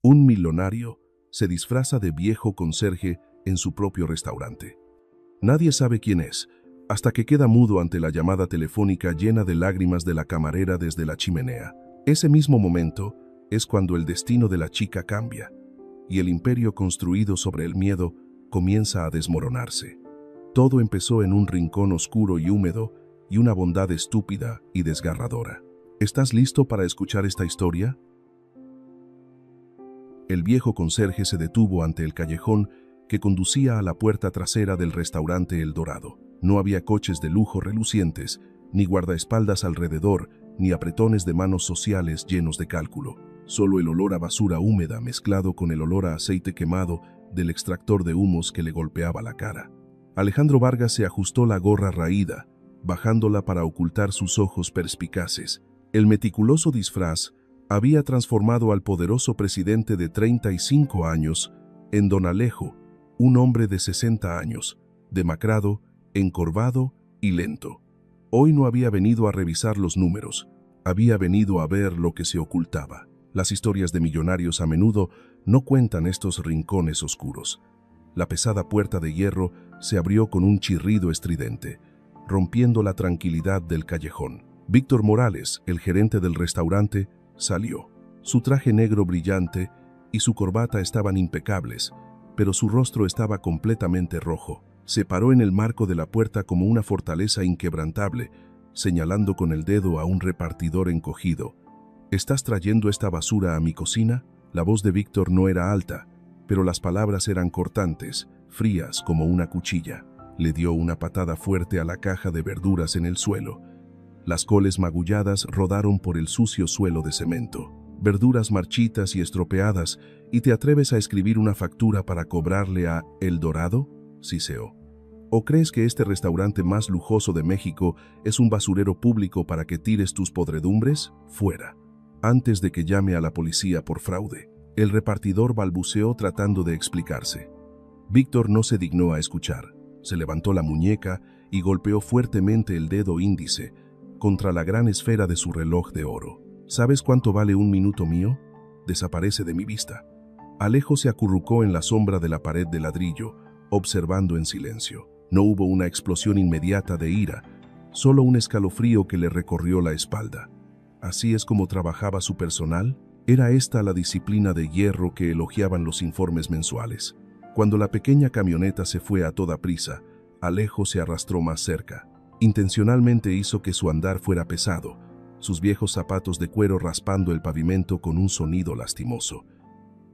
Un millonario se disfraza de viejo conserje en su propio restaurante. Nadie sabe quién es, hasta que queda mudo ante la llamada telefónica llena de lágrimas de la camarera desde la chimenea. Ese mismo momento es cuando el destino de la chica cambia, y el imperio construido sobre el miedo comienza a desmoronarse. Todo empezó en un rincón oscuro y húmedo y una bondad estúpida y desgarradora. ¿Estás listo para escuchar esta historia? El viejo conserje se detuvo ante el callejón que conducía a la puerta trasera del restaurante El Dorado. No había coches de lujo relucientes, ni guardaespaldas alrededor, ni apretones de manos sociales llenos de cálculo. Solo el olor a basura húmeda mezclado con el olor a aceite quemado del extractor de humos que le golpeaba la cara. Alejandro Vargas se ajustó la gorra raída, bajándola para ocultar sus ojos perspicaces. El meticuloso disfraz había transformado al poderoso presidente de 35 años en don Alejo, un hombre de 60 años, demacrado, encorvado y lento. Hoy no había venido a revisar los números, había venido a ver lo que se ocultaba. Las historias de millonarios a menudo no cuentan estos rincones oscuros. La pesada puerta de hierro se abrió con un chirrido estridente, rompiendo la tranquilidad del callejón. Víctor Morales, el gerente del restaurante, salió. Su traje negro brillante y su corbata estaban impecables, pero su rostro estaba completamente rojo. Se paró en el marco de la puerta como una fortaleza inquebrantable, señalando con el dedo a un repartidor encogido. ¿Estás trayendo esta basura a mi cocina? La voz de Víctor no era alta, pero las palabras eran cortantes, frías como una cuchilla. Le dio una patada fuerte a la caja de verduras en el suelo. Las coles magulladas rodaron por el sucio suelo de cemento. Verduras marchitas y estropeadas, ¿y te atreves a escribir una factura para cobrarle a El Dorado? Siseó. ¿O crees que este restaurante más lujoso de México es un basurero público para que tires tus podredumbres? Fuera. Antes de que llame a la policía por fraude. El repartidor balbuceó tratando de explicarse. Víctor no se dignó a escuchar. Se levantó la muñeca y golpeó fuertemente el dedo índice contra la gran esfera de su reloj de oro. ¿Sabes cuánto vale un minuto mío? Desaparece de mi vista. Alejo se acurrucó en la sombra de la pared de ladrillo, observando en silencio. No hubo una explosión inmediata de ira, solo un escalofrío que le recorrió la espalda. ¿Así es como trabajaba su personal? ¿Era esta la disciplina de hierro que elogiaban los informes mensuales? Cuando la pequeña camioneta se fue a toda prisa, Alejo se arrastró más cerca. Intencionalmente hizo que su andar fuera pesado, sus viejos zapatos de cuero raspando el pavimento con un sonido lastimoso.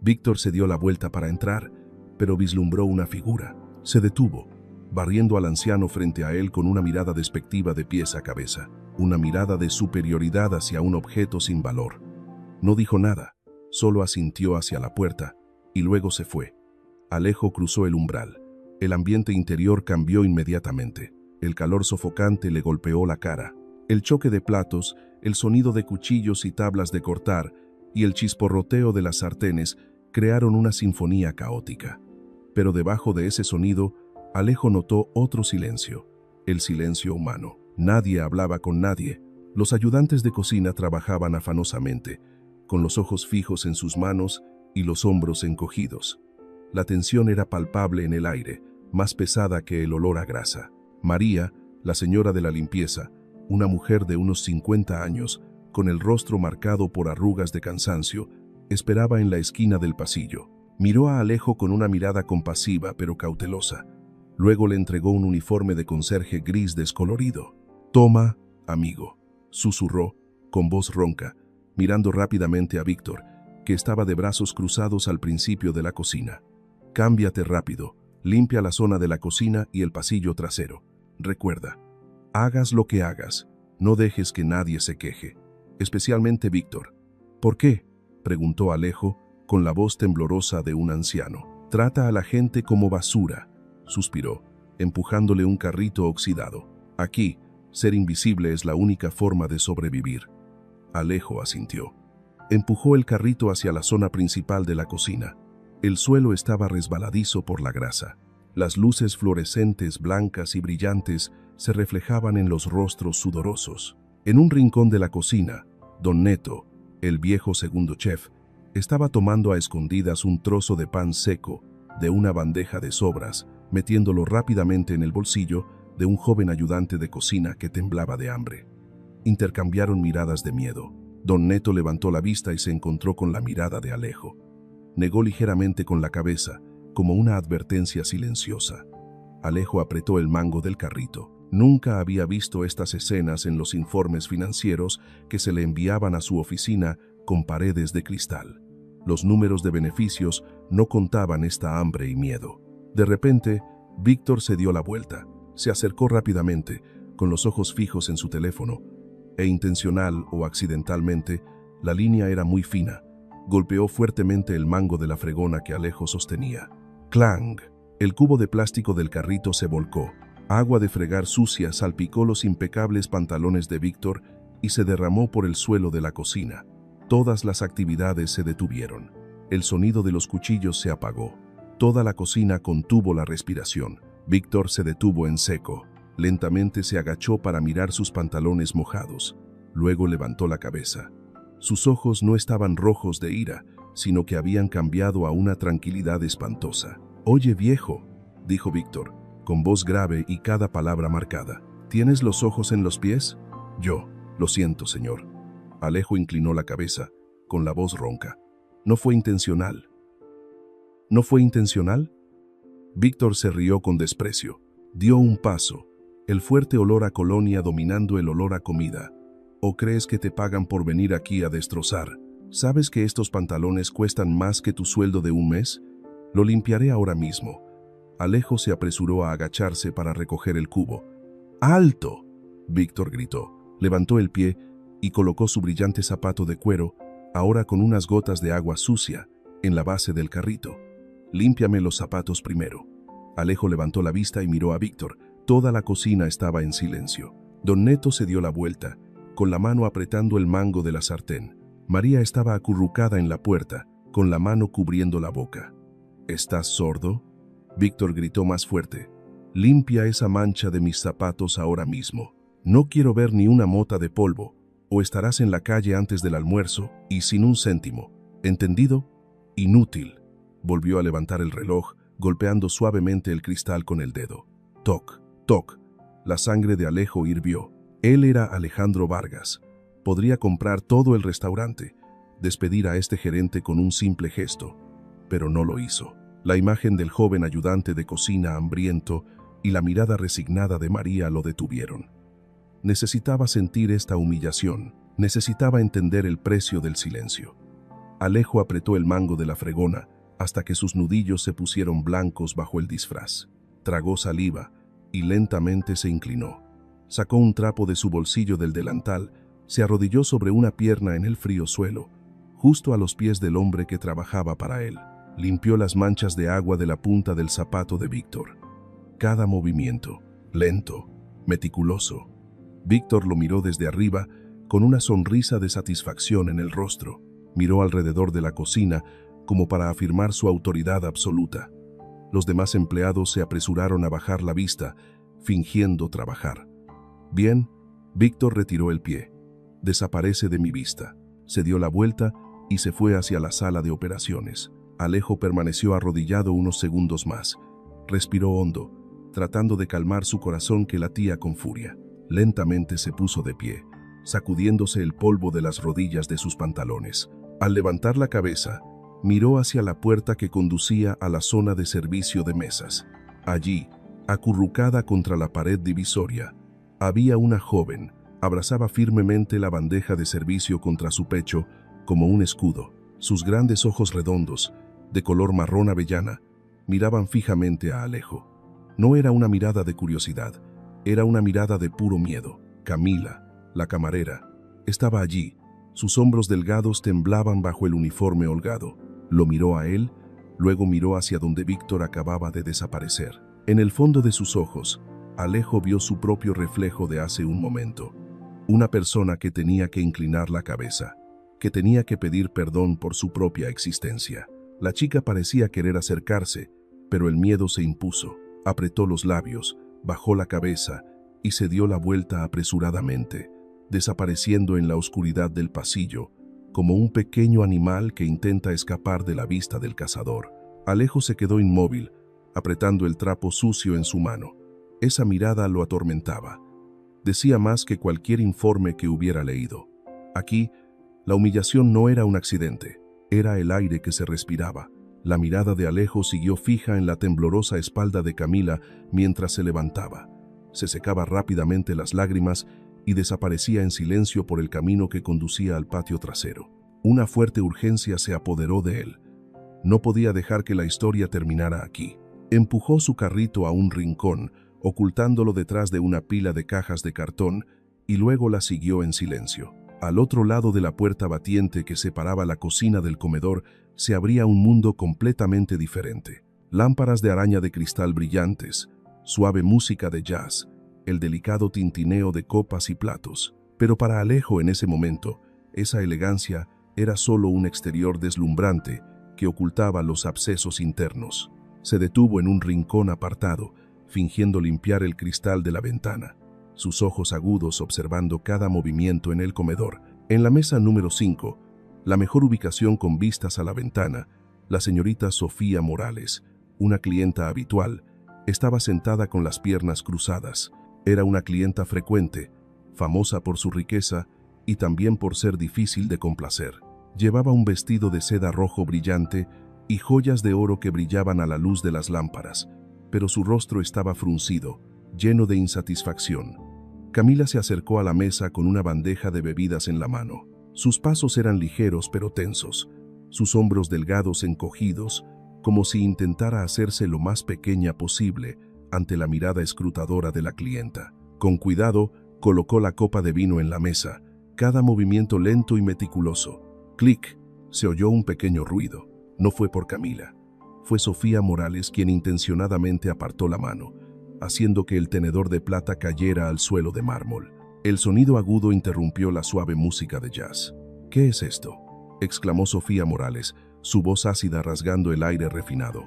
Víctor se dio la vuelta para entrar, pero vislumbró una figura. Se detuvo, barriendo al anciano frente a él con una mirada despectiva de pies a cabeza, una mirada de superioridad hacia un objeto sin valor. No dijo nada, solo asintió hacia la puerta, y luego se fue. Alejo cruzó el umbral. El ambiente interior cambió inmediatamente. El calor sofocante le golpeó la cara. El choque de platos, el sonido de cuchillos y tablas de cortar, y el chisporroteo de las sartenes crearon una sinfonía caótica. Pero debajo de ese sonido, Alejo notó otro silencio, el silencio humano. Nadie hablaba con nadie. Los ayudantes de cocina trabajaban afanosamente, con los ojos fijos en sus manos y los hombros encogidos. La tensión era palpable en el aire, más pesada que el olor a grasa. María, la señora de la limpieza, una mujer de unos 50 años, con el rostro marcado por arrugas de cansancio, esperaba en la esquina del pasillo. Miró a Alejo con una mirada compasiva pero cautelosa. Luego le entregó un uniforme de conserje gris descolorido. «Toma, amigo», susurró, con voz ronca, mirando rápidamente a Víctor, que estaba de brazos cruzados al principio de la cocina. «Cámbiate rápido, limpia la zona de la cocina y el pasillo trasero. Recuerda, hagas lo que hagas, no dejes que nadie se queje, especialmente Víctor». «¿Por qué?», preguntó Alejo, con la voz temblorosa de un anciano. «Trata a la gente como basura», suspiró, empujándole un carrito oxidado. «Aquí, ser invisible es la única forma de sobrevivir». Alejo asintió. Empujó el carrito hacia la zona principal de la cocina. El suelo estaba resbaladizo por la grasa. Las luces fluorescentes, blancas y brillantes se reflejaban en los rostros sudorosos. En un rincón de la cocina, Don Neto, el viejo segundo chef, estaba tomando a escondidas un trozo de pan seco de una bandeja de sobras, metiéndolo rápidamente en el bolsillo de un joven ayudante de cocina que temblaba de hambre. Intercambiaron miradas de miedo. Don Neto levantó la vista y se encontró con la mirada de Alejo. Negó ligeramente con la cabeza, como una advertencia silenciosa. Alejo apretó el mango del carrito. Nunca había visto estas escenas en los informes financieros que se le enviaban a su oficina con paredes de cristal. Los números de beneficios no contaban esta hambre y miedo. De repente, Víctor se dio la vuelta. Se acercó rápidamente, con los ojos fijos en su teléfono, e intencional o accidentalmente, la línea era muy fina. Golpeó fuertemente el mango de la fregona que Alejo sostenía. ¡Clang! El cubo de plástico del carrito se volcó. Agua de fregar sucia salpicó los impecables pantalones de Víctor y se derramó por el suelo de la cocina. Todas las actividades se detuvieron. El sonido de los cuchillos se apagó. Toda la cocina contuvo la respiración. Víctor se detuvo en seco. Lentamente se agachó para mirar sus pantalones mojados. Luego levantó la cabeza. Sus ojos no estaban rojos de ira, sino que habían cambiado a una tranquilidad espantosa. «Oye, viejo», dijo Víctor, con voz grave y cada palabra marcada. «¿Tienes los ojos en los pies?» «Yo, lo siento, señor». Alejo inclinó la cabeza, con la voz ronca. «No fue intencional». «¿No fue intencional?» Víctor se rió con desprecio. Dio un paso, el fuerte olor a colonia dominando el olor a comida. ¿O crees que te pagan por venir aquí a destrozar? ¿Sabes que estos pantalones cuestan más que tu sueldo de un mes? Lo limpiaré ahora mismo. Alejo se apresuró a agacharse para recoger el cubo. ¡Alto!, Víctor gritó. Levantó el pie y colocó su brillante zapato de cuero, ahora con unas gotas de agua sucia, en la base del carrito. «Límpiame los zapatos primero». Alejo levantó la vista y miró a Víctor. Toda la cocina estaba en silencio. Don Neto se dio la vuelta, con la mano apretando el mango de la sartén. María estaba acurrucada en la puerta, con la mano cubriendo la boca. «¿Estás sordo?», Víctor gritó más fuerte. «Limpia esa mancha de mis zapatos ahora mismo. No quiero ver ni una mota de polvo, o estarás en la calle antes del almuerzo y sin un céntimo. ¿Entendido? Inútil». Volvió a levantar el reloj, golpeando suavemente el cristal con el dedo. Toc, toc. La sangre de Alejo hirvió. Él era Alejandro Vargas. Podría comprar todo el restaurante, despedir a este gerente con un simple gesto, pero no lo hizo. La imagen del joven ayudante de cocina hambriento y la mirada resignada de María lo detuvieron. Necesitaba sentir esta humillación, necesitaba entender el precio del silencio. Alejo apretó el mango de la fregona hasta que sus nudillos se pusieron blancos bajo el disfraz. Tragó saliva y lentamente se inclinó. Sacó un trapo de su bolsillo del delantal, se arrodilló sobre una pierna en el frío suelo, justo a los pies del hombre que trabajaba para él. Limpió las manchas de agua de la punta del zapato de Víctor. Cada movimiento, lento, meticuloso. Víctor lo miró desde arriba con una sonrisa de satisfacción en el rostro. Miró alrededor de la cocina como para afirmar su autoridad absoluta. Los demás empleados se apresuraron a bajar la vista, fingiendo trabajar. «Bien», Víctor retiró el pie. «Desaparece de mi vista». Se dio la vuelta y se fue hacia la sala de operaciones. Alejo permaneció arrodillado unos segundos más. Respiró hondo, tratando de calmar su corazón que latía con furia. Lentamente se puso de pie, sacudiéndose el polvo de las rodillas de sus pantalones. Al levantar la cabeza, miró hacia la puerta que conducía a la zona de servicio de mesas. Allí, acurrucada contra la pared divisoria, había una joven. Abrazaba firmemente la bandeja de servicio contra su pecho como un escudo. Sus grandes ojos redondos, de color marrón avellana, miraban fijamente a Alejo. No era una mirada de curiosidad, era una mirada de puro miedo. Camila, la camarera, estaba allí. Sus hombros delgados temblaban bajo el uniforme holgado. Lo miró a él, luego miró hacia donde Víctor acababa de desaparecer. En el fondo de sus ojos, Alejo vio su propio reflejo de hace un momento. Una persona que tenía que inclinar la cabeza, que tenía que pedir perdón por su propia existencia. La chica parecía querer acercarse, pero el miedo se impuso. Apretó los labios, bajó la cabeza y se dio la vuelta apresuradamente. desapareciendo en la oscuridad del pasillo, como un pequeño animal que intenta escapar de la vista del cazador. Alejo se quedó inmóvil, apretando el trapo sucio en su mano. Esa mirada lo atormentaba. Decía más que cualquier informe que hubiera leído. Aquí, la humillación no era un accidente, era el aire que se respiraba. La mirada de Alejo siguió fija en la temblorosa espalda de Camila mientras se levantaba. Se secaba rápidamente las lágrimas y desaparecía en silencio por el camino que conducía al patio trasero. Una fuerte urgencia se apoderó de él. No podía dejar que la historia terminara aquí. Empujó su carrito a un rincón, ocultándolo detrás de una pila de cajas de cartón, y luego la siguió en silencio. Al otro lado de la puerta batiente que separaba la cocina del comedor, se abría un mundo completamente diferente. Lámparas de araña de cristal brillantes, suave música de jazz, el delicado tintineo de copas y platos. Pero para Alejo en ese momento, esa elegancia era solo un exterior deslumbrante que ocultaba los abscesos internos. Se detuvo en un rincón apartado, fingiendo limpiar el cristal de la ventana, sus ojos agudos observando cada movimiento en el comedor. En la mesa número 5, la mejor ubicación con vistas a la ventana, la señorita Sofía Morales, una clienta habitual, estaba sentada con las piernas cruzadas. Era una clienta frecuente, famosa por su riqueza y también por ser difícil de complacer. Llevaba un vestido de seda rojo brillante y joyas de oro que brillaban a la luz de las lámparas, pero su rostro estaba fruncido, lleno de insatisfacción. Camila se acercó a la mesa con una bandeja de bebidas en la mano. Sus pasos eran ligeros pero tensos, sus hombros delgados encogidos, como si intentara hacerse lo más pequeña posible ante la mirada escrutadora de la clienta. Con cuidado, colocó la copa de vino en la mesa, cada movimiento lento y meticuloso. Clic, se oyó un pequeño ruido. No fue por Camila. Fue Sofía Morales quien intencionadamente apartó la mano, haciendo que el tenedor de plata cayera al suelo de mármol. El sonido agudo interrumpió la suave música de jazz. «¿Qué es esto?», exclamó Sofía Morales, su voz ácida rasgando el aire refinado.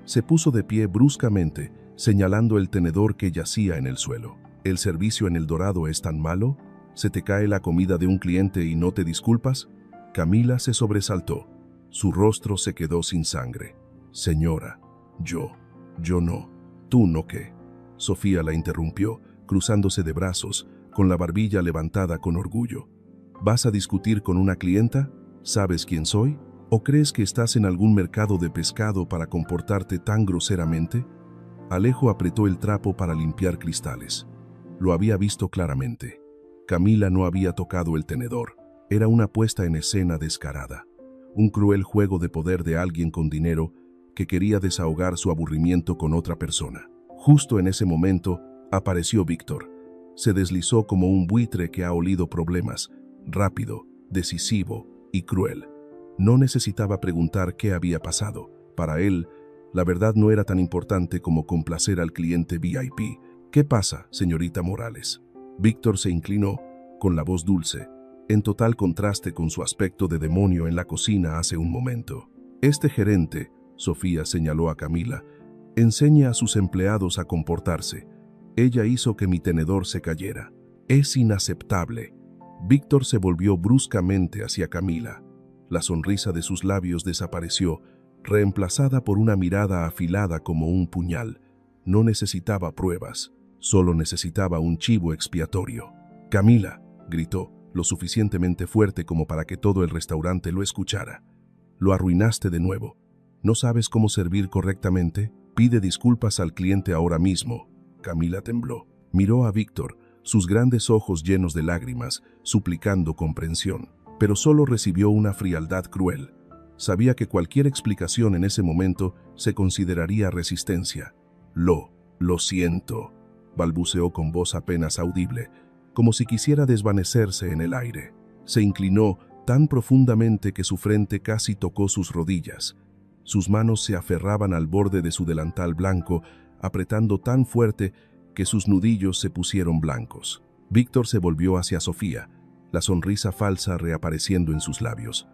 Se puso de pie bruscamente, señalando el tenedor que yacía en el suelo. «¿El servicio en El Dorado es tan malo? ¿Se te cae la comida de un cliente y no te disculpas?». Camila se sobresaltó. Su rostro se quedó sin sangre. «Señora, yo no. ¿Tú no qué?». Sofía la interrumpió, cruzándose de brazos, con la barbilla levantada con orgullo. «¿Vas a discutir con una clienta? ¿Sabes quién soy? ¿O crees que estás en algún mercado de pescado para comportarte tan groseramente?». Alejo apretó el trapo para limpiar cristales. Lo había visto claramente. Camila no había tocado el tenedor. Era una puesta en escena descarada. Un cruel juego de poder de alguien con dinero que quería desahogar su aburrimiento con otra persona. Justo en ese momento, apareció Víctor. Se deslizó como un buitre que ha olido problemas, rápido, decisivo y cruel. No necesitaba preguntar qué había pasado. Para él, la verdad no era tan importante como complacer al cliente VIP. «¿Qué pasa, señorita Morales?». Víctor se inclinó, con la voz dulce, en total contraste con su aspecto de demonio en la cocina hace un momento. «Este gerente», Sofía señaló a Camila, «enseña a sus empleados a comportarse. Ella hizo que mi tenedor se cayera. Es inaceptable». Víctor se volvió bruscamente hacia Camila. La sonrisa de sus labios desapareció, reemplazada por una mirada afilada como un puñal. No necesitaba pruebas, solo necesitaba un chivo expiatorio. «Camila», gritó, lo suficientemente fuerte como para que todo el restaurante lo escuchara. «Lo arruinaste de nuevo. ¿No sabes cómo servir correctamente? Pide disculpas al cliente ahora mismo». Camila tembló. Miró a Víctor, sus grandes ojos llenos de lágrimas, suplicando comprensión. Pero solo recibió una frialdad cruel. Sabía que cualquier explicación en ese momento se consideraría resistencia. Lo siento», balbuceó con voz apenas audible, como si quisiera desvanecerse en el aire. Se inclinó tan profundamente que su frente casi tocó sus rodillas. Sus manos se aferraban al borde de su delantal blanco, apretando tan fuerte que sus nudillos se pusieron blancos. Víctor se volvió hacia Sofía, la sonrisa falsa reapareciendo en sus labios.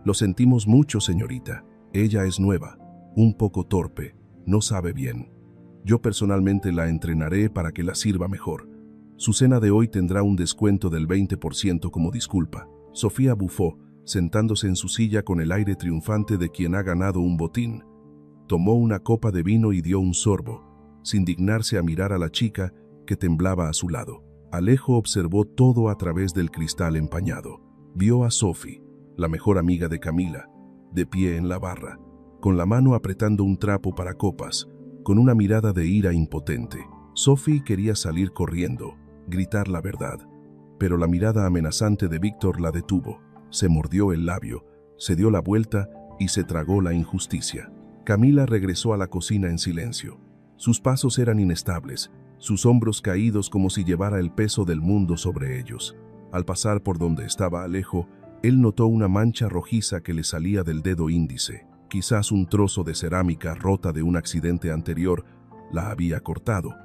«Lo sentimos mucho, señorita. Ella es nueva, un poco torpe, no sabe bien. Yo personalmente la entrenaré para que la sirva mejor. Su cena de hoy tendrá un descuento del 20% como disculpa. Sofía bufó, sentándose en su silla con el aire triunfante de quien ha ganado un botín. Tomó una copa de vino y dio un sorbo, sin dignarse a mirar a la chica que temblaba a su lado. Alejo observó todo a través del cristal empañado. Vio a Sophie, la mejor amiga de Camila, de pie en la barra, con la mano apretando un trapo para copas, con una mirada de ira impotente. Sophie quería salir corriendo, gritar la verdad, pero la mirada amenazante de Víctor la detuvo. Se mordió el labio, se dio la vuelta y se tragó la injusticia. Camila regresó a la cocina en silencio. Sus pasos eran inestables, sus hombros caídos como si llevara el peso del mundo sobre ellos. Al pasar por donde estaba Alejo, él notó una mancha rojiza que le salía del dedo índice. Quizás un trozo de cerámica rota de un accidente anterior la había cortado,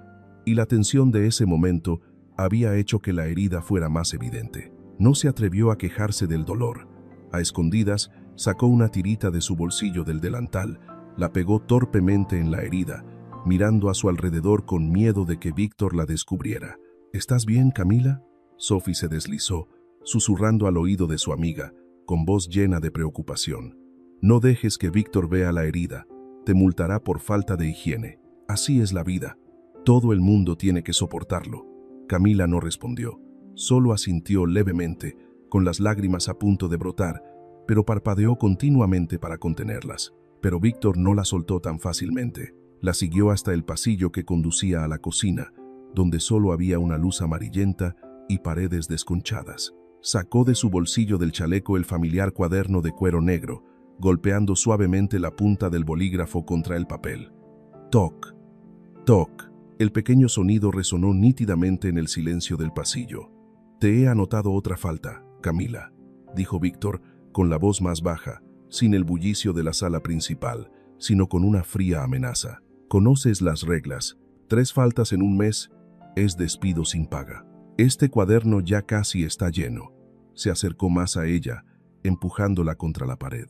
y la tensión de ese momento había hecho que la herida fuera más evidente. No se atrevió a quejarse del dolor. A escondidas, sacó una tirita de su bolsillo del delantal, la pegó torpemente en la herida, mirando a su alrededor con miedo de que Víctor la descubriera. ¿Estás bien, Camila? Sophie se deslizó, susurrando al oído de su amiga, con voz llena de preocupación. No dejes que Víctor vea la herida, te multará por falta de higiene. Así es la vida, todo el mundo tiene que soportarlo. Camila no respondió, solo asintió levemente, con las lágrimas a punto de brotar, pero parpadeó continuamente para contenerlas. Pero Víctor no la soltó tan fácilmente. La siguió hasta el pasillo que conducía a la cocina, donde solo había una luz amarillenta y paredes desconchadas. Sacó de su bolsillo del chaleco el familiar cuaderno de cuero negro, golpeando suavemente la punta del bolígrafo contra el papel. Toc, toc. El pequeño sonido resonó nítidamente en el silencio del pasillo. «Te he anotado otra falta, Camila», dijo Víctor con la voz más baja, sin el bullicio de la sala principal, sino con una fría amenaza. «Conoces las reglas. 3 faltas en un mes es despido sin paga. Este cuaderno ya casi está lleno». Se acercó más a ella, empujándola contra la pared.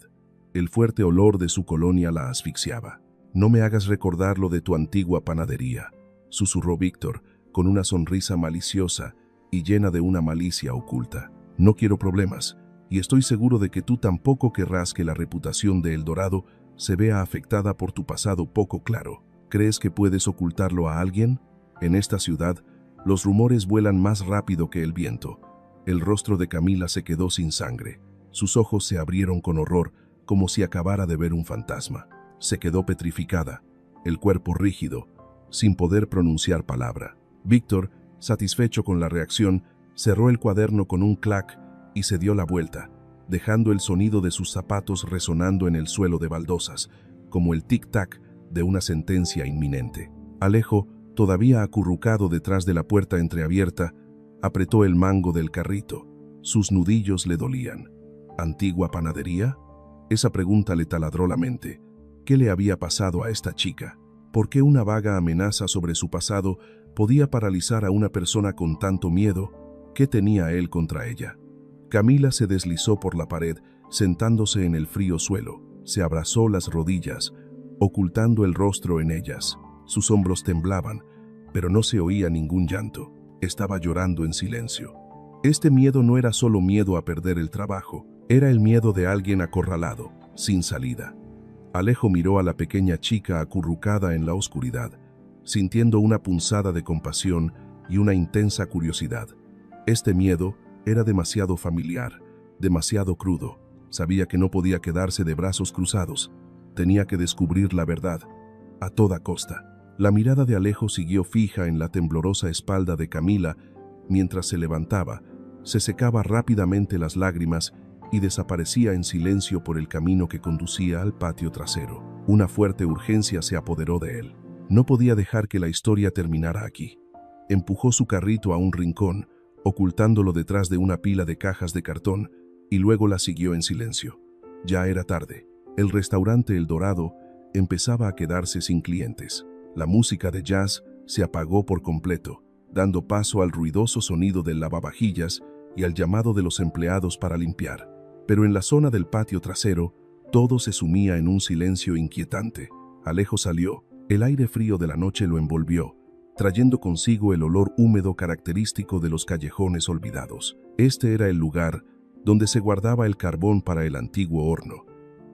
El fuerte olor de su colonia la asfixiaba. «No me hagas recordar lo de tu antigua panadería», susurró Víctor, con una sonrisa maliciosa y llena de una malicia oculta. «No quiero problemas, y estoy seguro de que tú tampoco querrás que la reputación de El Dorado se vea afectada por tu pasado poco claro. ¿Crees que puedes ocultarlo a alguien? En esta ciudad, los rumores vuelan más rápido que el viento». El rostro de Camila se quedó sin sangre. Sus ojos se abrieron con horror, como si acabara de ver un fantasma. Se quedó petrificada, el cuerpo rígido, sin poder pronunciar palabra. Víctor, satisfecho con la reacción, cerró el cuaderno con un clac y se dio la vuelta, dejando el sonido de sus zapatos resonando en el suelo de baldosas, como el tic-tac de una sentencia inminente. Alejo, todavía acurrucado detrás de la puerta entreabierta, apretó el mango del carrito. Sus nudillos le dolían. ¿Antigua panadería? Esa pregunta le taladró la mente. ¿Qué le había pasado a esta chica? ¿Por qué una vaga amenaza sobre su pasado podía paralizar a una persona con tanto miedo? ¿Qué tenía él contra ella? Camila se deslizó por la pared, sentándose en el frío suelo. Se abrazó las rodillas, ocultando el rostro en ellas. Sus hombros temblaban, pero no se oía ningún llanto. Estaba llorando en silencio. Este miedo no era solo miedo a perder el trabajo, era el miedo de alguien acorralado, sin salida. Alejo miró a la pequeña chica acurrucada en la oscuridad, sintiendo una punzada de compasión y una intensa curiosidad. Este miedo era demasiado familiar, demasiado crudo. Sabía que no podía quedarse de brazos cruzados. Tenía que descubrir la verdad, a toda costa. La mirada de Alejo siguió fija en la temblorosa espalda de Camila mientras se levantaba, se secaba rápidamente las lágrimas y desaparecía en silencio por el camino que conducía al patio trasero. Una fuerte urgencia se apoderó de él. No podía dejar que la historia terminara aquí. Empujó su carrito a un rincón, ocultándolo detrás de una pila de cajas de cartón, y luego la siguió en silencio. Ya era tarde. El restaurante El Dorado empezaba a quedarse sin clientes. La música de jazz se apagó por completo, dando paso al ruidoso sonido del lavavajillas y al llamado de los empleados para limpiar. Pero en la zona del patio trasero, todo se sumía en un silencio inquietante. Alejo salió. El aire frío de la noche lo envolvió, trayendo consigo el olor húmedo característico de los callejones olvidados. Este era el lugar donde se guardaba el carbón para el antiguo horno,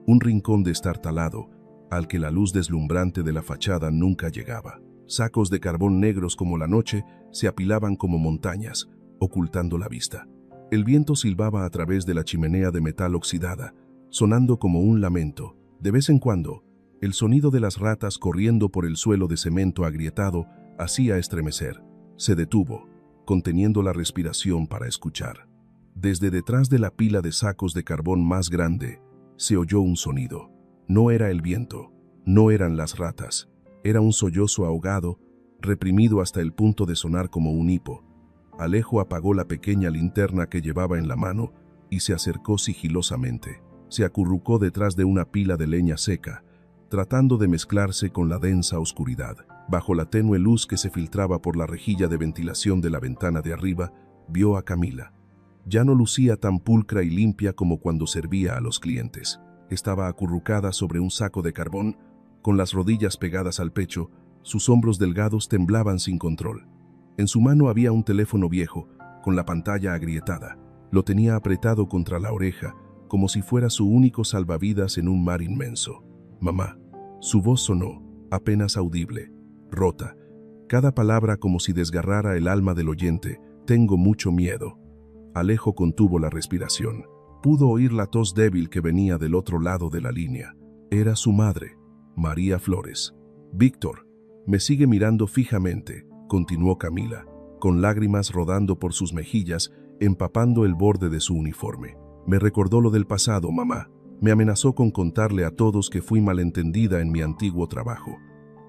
un rincón destartalado al que la luz deslumbrante de la fachada nunca llegaba. Sacos de carbón negros como la noche se apilaban como montañas, ocultando la vista. El viento silbaba a través de la chimenea de metal oxidada, sonando como un lamento. De vez en cuando, el sonido de las ratas corriendo por el suelo de cemento agrietado hacía estremecer. Se detuvo, conteniendo la respiración para escuchar. Desde detrás de la pila de sacos de carbón más grande, se oyó un sonido. No era el viento, no eran las ratas, era un sollozo ahogado, reprimido hasta el punto de sonar como un hipo. Alejo apagó la pequeña linterna que llevaba en la mano y se acercó sigilosamente. Se acurrucó detrás de una pila de leña seca, tratando de mezclarse con la densa oscuridad. Bajo la tenue luz que se filtraba por la rejilla de ventilación de la ventana de arriba, vio a Camila. Ya no lucía tan pulcra y limpia como cuando servía a los clientes. Estaba acurrucada sobre un saco de carbón, con las rodillas pegadas al pecho, sus hombros delgados temblaban sin control. En su mano había un teléfono viejo, con la pantalla agrietada. Lo tenía apretado contra la oreja, como si fuera su único salvavidas en un mar inmenso. «Mamá». Su voz sonó, apenas audible, rota. Cada palabra como si desgarrara el alma del oyente. «Tengo mucho miedo». Alejo contuvo la respiración. Pudo oír la tos débil que venía del otro lado de la línea. Era su madre, María Flores. «Víctor, me sigue mirando fijamente», continuó Camila, con lágrimas rodando por sus mejillas, empapando el borde de su uniforme. «Me recordó lo del pasado, mamá. Me amenazó con contarle a todos que fui malentendida en mi antiguo trabajo.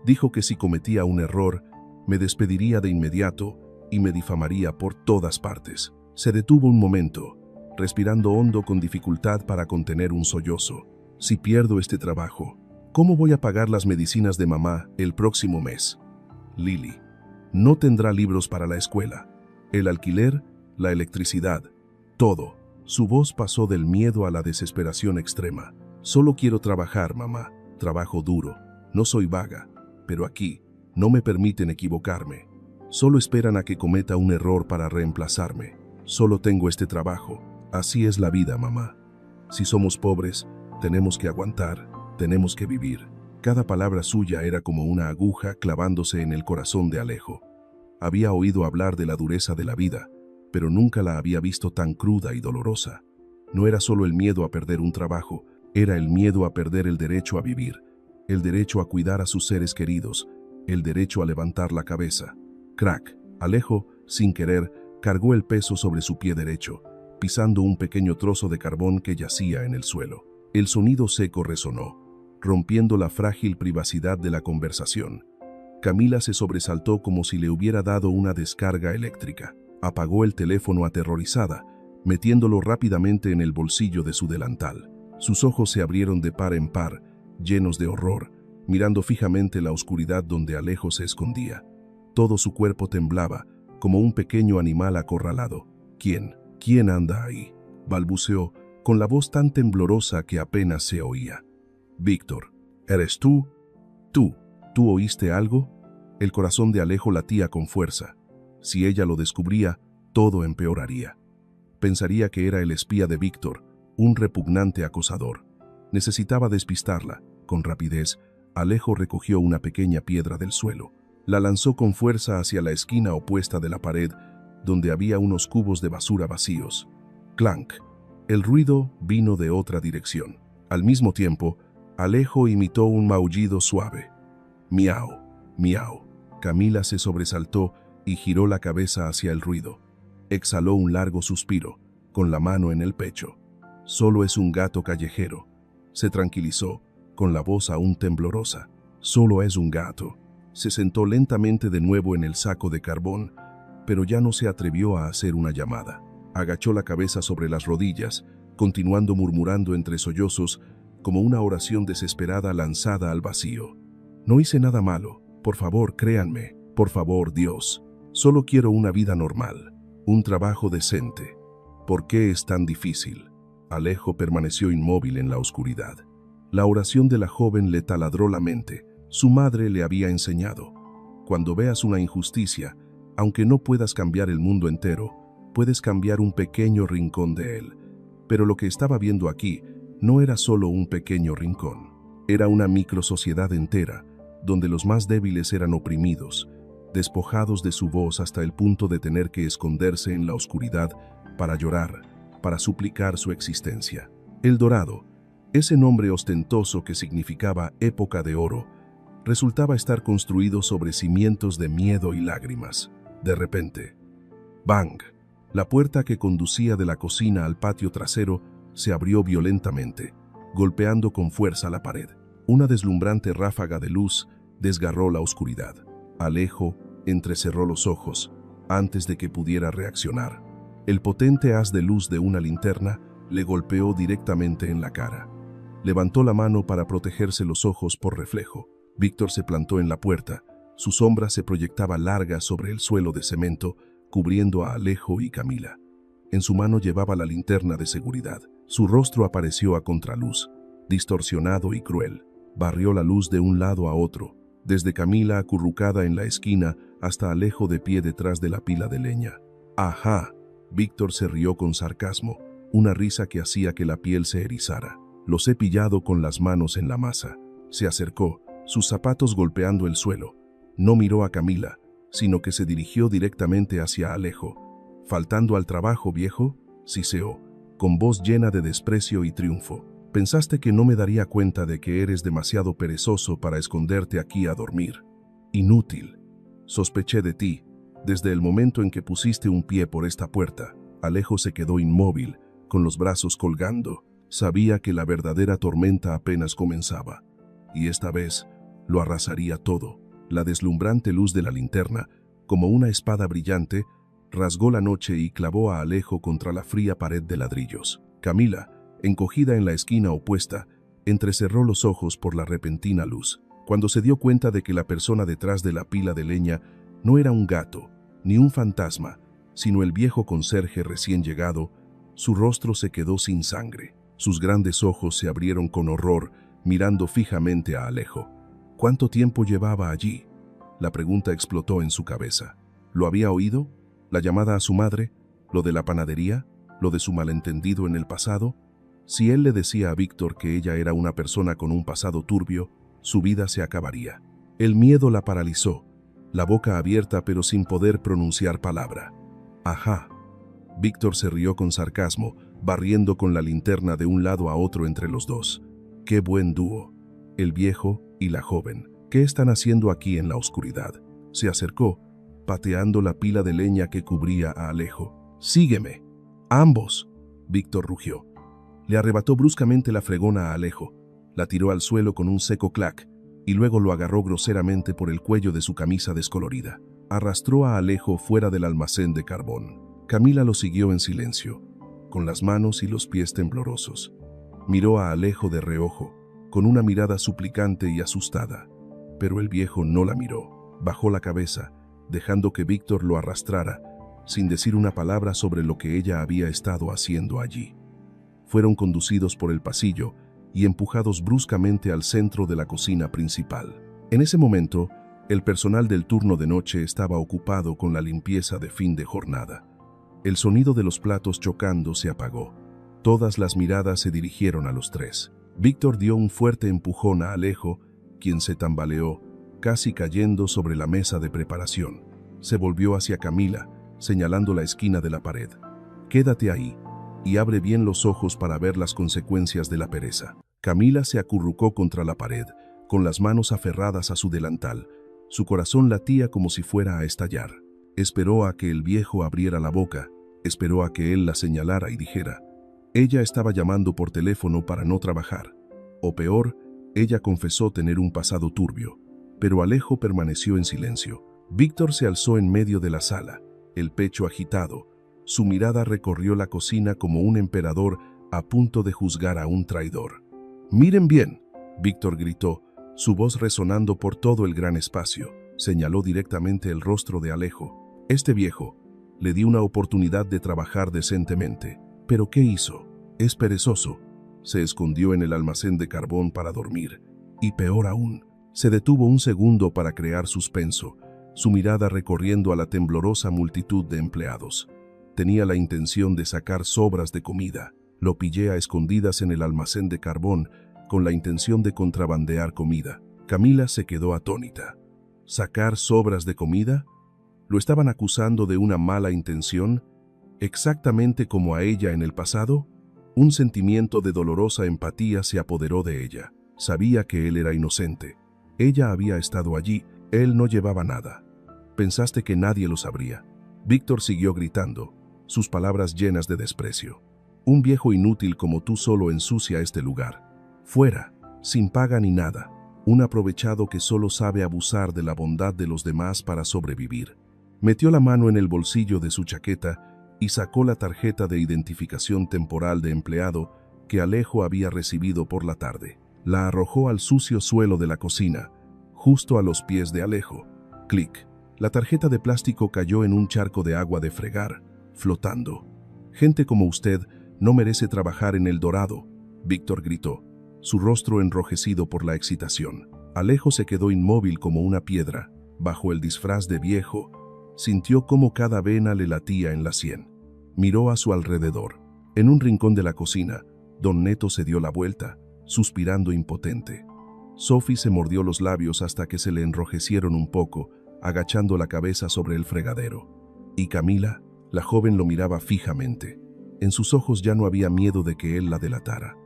Dijo que si cometía un error, me despediría de inmediato y me difamaría por todas partes». Se detuvo un momento, respirando hondo con dificultad para contener un sollozo. «Si pierdo este trabajo, ¿cómo voy a pagar las medicinas de mamá el próximo mes? Lili no tendrá libros para la escuela, el alquiler, la electricidad, todo». Su voz pasó del miedo a la desesperación extrema. «Solo quiero trabajar, mamá. Trabajo duro. No soy vaga. Pero aquí no me permiten equivocarme. Solo esperan a que cometa un error para reemplazarme. Solo tengo este trabajo. Así es la vida, mamá. Si somos pobres, tenemos que aguantar, tenemos que vivir». Cada palabra suya era como una aguja clavándose en el corazón de Alejo. Había oído hablar de la dureza de la vida, pero nunca la había visto tan cruda y dolorosa. No era solo el miedo a perder un trabajo, era el miedo a perder el derecho a vivir, el derecho a cuidar a sus seres queridos, el derecho a levantar la cabeza. Crack. Alejo, sin querer, cargó el peso sobre su pie derecho, pisando un pequeño trozo de carbón que yacía en el suelo. El sonido seco resonó, rompiendo la frágil privacidad de la conversación. Camila se sobresaltó como si le hubiera dado una descarga eléctrica. Apagó el teléfono aterrorizada, metiéndolo rápidamente en el bolsillo de su delantal. Sus ojos se abrieron de par en par, llenos de horror, mirando fijamente la oscuridad donde Alejo se escondía. Todo su cuerpo temblaba, como un pequeño animal acorralado. ¿Quién anda ahí?», balbuceó, con la voz tan temblorosa que apenas se oía. «Víctor, ¿eres tú? ¿Tú oíste algo?». El corazón de Alejo latía con fuerza. Si ella lo descubría, todo empeoraría. Pensaría que era el espía de Víctor, un repugnante acosador. Necesitaba despistarla. Con rapidez, Alejo recogió una pequeña piedra del suelo. La lanzó con fuerza hacia la esquina opuesta de la pared, donde había unos cubos de basura vacíos. Clank. El ruido vino de otra dirección. Al mismo tiempo, Alejo imitó un maullido suave. «Miau, miau». Camila se sobresaltó y giró la cabeza hacia el ruido. Exhaló un largo suspiro, con la mano en el pecho. «Solo es un gato callejero», se tranquilizó, con la voz aún temblorosa. «Solo es un gato». Se sentó lentamente de nuevo en el saco de carbón, pero ya no se atrevió a hacer una llamada. Agachó la cabeza sobre las rodillas, continuando murmurando entre sollozos, como una oración desesperada lanzada al vacío. «No hice nada malo. Por favor, créanme. Por favor, Dios. Solo quiero una vida normal, un trabajo decente. ¿Por qué es tan difícil?». Alejo permaneció inmóvil en la oscuridad. La oración de la joven le taladró la mente. Su madre le había enseñado: Cuando veas una injusticia, aunque no puedas cambiar el mundo entero, puedes cambiar un pequeño rincón de él. Pero lo que estaba viendo aquí no era solo un pequeño rincón. Era una microsociedad entera, donde los más débiles eran oprimidos, despojados de su voz hasta el punto de tener que esconderse en la oscuridad para llorar, para suplicar su existencia. El Dorado, ese nombre ostentoso que significaba época de oro, resultaba estar construido sobre cimientos de miedo y lágrimas. De repente, ¡bang! La puerta que conducía de la cocina al patio trasero se abrió violentamente, golpeando con fuerza la pared. Una deslumbrante ráfaga de luz desgarró la oscuridad. Alejo entrecerró los ojos antes de que pudiera reaccionar. El potente haz de luz de una linterna le golpeó directamente en la cara. Levantó la mano para protegerse los ojos por reflejo. Víctor se plantó en la puerta. Su sombra se proyectaba larga sobre el suelo de cemento, cubriendo a Alejo y Camila. En su mano llevaba la linterna de seguridad. Su rostro apareció a contraluz, distorsionado y cruel. Barrió la luz de un lado a otro, desde Camila acurrucada en la esquina hasta Alejo de pie detrás de la pila de leña. ¡Ajá! Víctor se rió con sarcasmo, una risa que hacía que la piel se erizara. Los he pillado con las manos en la masa. Se acercó, sus zapatos golpeando el suelo. No miró a Camila, sino que se dirigió directamente hacia Alejo. «¿Faltando al trabajo, viejo?», siseó, con voz llena de desprecio y triunfo. «¿Pensaste que no me daría cuenta de que eres demasiado perezoso para esconderte aquí a dormir? Inútil. Sospeché de ti. Desde el momento en que pusiste un pie por esta puerta». Alejo se quedó inmóvil, con los brazos colgando. Sabía que la verdadera tormenta apenas comenzaba. Y esta vez lo arrasaría todo. La deslumbrante luz de la linterna, como una espada brillante, rasgó la noche y clavó a Alejo contra la fría pared de ladrillos. Camila, encogida en la esquina opuesta, entrecerró los ojos por la repentina luz. Cuando se dio cuenta de que la persona detrás de la pila de leña no era un gato, ni un fantasma, sino el viejo conserje recién llegado, su rostro se quedó sin sangre. Sus grandes ojos se abrieron con horror, mirando fijamente a Alejo. ¿Cuánto tiempo llevaba allí? La pregunta explotó en su cabeza. ¿Lo había oído? ¿La llamada a su madre? ¿Lo de la panadería? ¿Lo de su malentendido en el pasado? Si él le decía a Víctor que ella era una persona con un pasado turbio, su vida se acabaría. El miedo la paralizó, la boca abierta pero sin poder pronunciar palabra. «Ajá». Víctor se rió con sarcasmo, barriendo con la linterna de un lado a otro entre los dos. «Qué buen dúo. El viejo y la joven. ¿Qué están haciendo aquí en la oscuridad?». Se acercó, pateando la pila de leña que cubría a Alejo. «Sígueme». «Ambos», Víctor rugió. Le arrebató bruscamente la fregona a Alejo, la tiró al suelo con un seco clac y luego lo agarró groseramente por el cuello de su camisa descolorida. Arrastró a Alejo fuera del almacén de carbón. Camila lo siguió en silencio, con las manos y los pies temblorosos. Miró a Alejo de reojo, con una mirada suplicante y asustada, pero el viejo no la miró. Bajó la cabeza, dejando que Víctor lo arrastrara, sin decir una palabra sobre lo que ella había estado haciendo allí. Fueron conducidos por el pasillo y empujados bruscamente al centro de la cocina principal. En ese momento, el personal del turno de noche estaba ocupado con la limpieza de fin de jornada. El sonido de los platos chocando se apagó. Todas las miradas se dirigieron a los tres. Víctor dio un fuerte empujón a Alejo, quien se tambaleó, casi cayendo sobre la mesa de preparación. Se volvió hacia Camila, señalando la esquina de la pared. «Quédate ahí y abre bien los ojos para ver las consecuencias de la pereza». Camila se acurrucó contra la pared, con las manos aferradas a su delantal. Su corazón latía como si fuera a estallar. Esperó a que el viejo abriera la boca, esperó a que él la señalara y dijera. Ella estaba llamando por teléfono para no trabajar. O peor, ella confesó tener un pasado turbio. Pero Alejo permaneció en silencio. Víctor se alzó en medio de la sala, el pecho agitado. Su mirada recorrió la cocina como un emperador a punto de juzgar a un traidor. «Miren bien», Víctor gritó, su voz resonando por todo el gran espacio. Señaló directamente el rostro de Alejo. «Este viejo, le di una oportunidad de trabajar decentemente. ¿Pero qué hizo? Es perezoso. Se escondió en el almacén de carbón para dormir. Y peor aún, se detuvo un segundo para crear suspenso. su mirada recorriendo a la temblorosa multitud de empleados. Tenía la intención de sacar sobras de comida. Lo pillé a escondidas en el almacén de carbón con la intención de contrabandear comida. Camila se quedó atónita. ¿Sacar sobras de comida? ¿Lo estaban acusando de una mala intención? ¿Exactamente como a ella en el pasado? Un sentimiento de dolorosa empatía se apoderó de ella. Sabía que él era inocente. Ella había estado allí, él no llevaba nada. Pensaste que nadie lo sabría. Víctor siguió gritando, sus palabras llenas de desprecio. Un viejo inútil como tú solo ensucia este lugar. Fuera, sin paga ni nada. Un aprovechado que solo sabe abusar de la bondad de los demás para sobrevivir. Metió la mano en el bolsillo de su chaqueta y sacó la tarjeta de identificación temporal de empleado que Alejo había recibido por la tarde. La arrojó al sucio suelo de la cocina, justo a los pies de Alejo. Clic. La tarjeta de plástico cayó en un charco de agua de fregar, flotando. Gente como usted no merece trabajar en El Dorado, Víctor gritó, su rostro enrojecido por la excitación. Alejo se quedó inmóvil como una piedra. Bajo el disfraz de viejo, sintió cómo cada vena le latía en la sien. Miró a su alrededor. En un rincón de la cocina, don Neto se dio la vuelta, suspirando impotente. Sophie se mordió los labios hasta que se le enrojecieron un poco, agachando la cabeza sobre el fregadero. Y Camila, la joven, lo miraba fijamente. En sus ojos ya no había miedo de que él la delatara.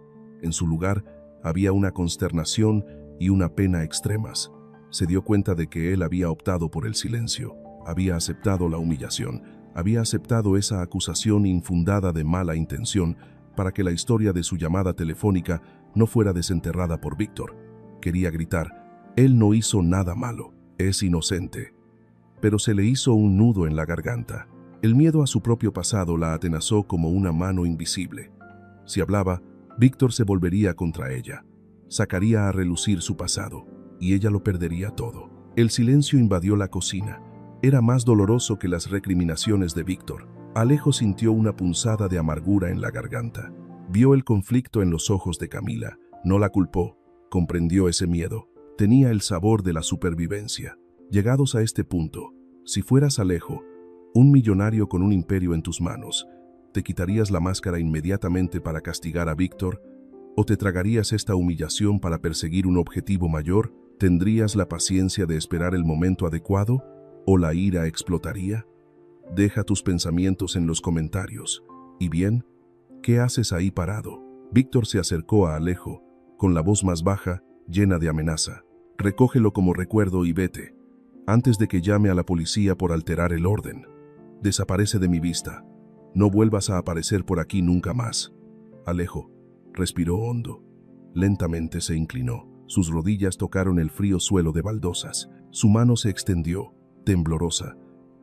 En su lugar había una consternación y una pena extremas. Se dio cuenta de que él había optado por el silencio, había aceptado la humillación, había aceptado esa acusación infundada de mala intención para que la historia de su llamada telefónica no fuera desenterrada por Víctor. Quería gritar, él no hizo nada malo. Es inocente. Pero se le hizo un nudo en la garganta. El miedo a su propio pasado la atenazó como una mano invisible. Si hablaba, Víctor se volvería contra ella. Sacaría a relucir su pasado, y ella lo perdería todo. El silencio invadió la cocina. Era más doloroso que las recriminaciones de Víctor. Alejo sintió una punzada de amargura en la garganta. Vio el conflicto en los ojos de Camila. No la culpó. Comprendió ese miedo. Tenía el sabor de la supervivencia. Llegados a este punto, si fueras Alejo, un millonario con un imperio en tus manos, ¿te quitarías la máscara inmediatamente para castigar a Víctor? ¿O te tragarías esta humillación para perseguir un objetivo mayor? ¿Tendrías la paciencia de esperar el momento adecuado? ¿O la ira explotaría? Deja tus pensamientos en los comentarios. ¿Y bien? ¿Qué haces ahí parado? Víctor se acercó a Alejo, con la voz más baja, llena de amenaza. Recógelo como recuerdo y vete, antes de que llame a la policía por alterar el orden. Desaparece de mi vista. No vuelvas a aparecer por aquí nunca más. Alejo respiró hondo. Lentamente se inclinó. Sus rodillas tocaron el frío suelo de baldosas. Su mano se extendió, temblorosa,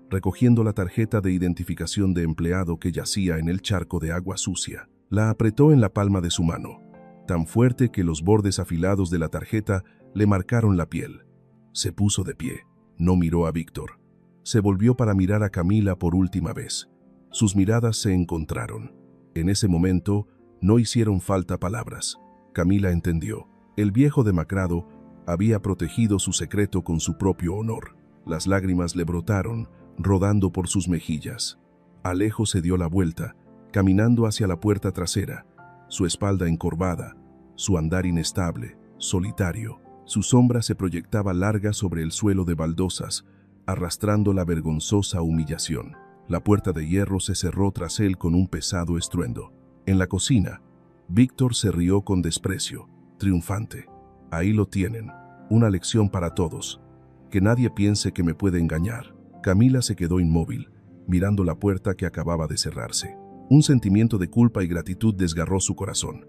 recogiendo la tarjeta de identificación de empleado que yacía en el charco de agua sucia. La apretó en la palma de su mano, tan fuerte que los bordes afilados de la tarjeta le marcaron la piel. Se puso de pie. No miró a Víctor. Se volvió para mirar a Camila por última vez. Sus miradas se encontraron. En ese momento no hicieron falta palabras. Camila entendió. El viejo demacrado había protegido su secreto con su propio honor. Las lágrimas le brotaron, rodando por sus mejillas. Alejo se dio la vuelta, caminando hacia la puerta trasera, su espalda encorvada, su andar inestable, solitario. Su sombra se proyectaba larga sobre el suelo de baldosas, arrastrando la vergonzosa humillación. La puerta de hierro se cerró tras él con un pesado estruendo. En la cocina, Víctor se rió con desprecio, triunfante. Ahí lo tienen, una lección para todos. Que nadie piense que me puede engañar. Camila se quedó inmóvil, mirando la puerta que acababa de cerrarse. Un sentimiento de culpa y gratitud desgarró su corazón.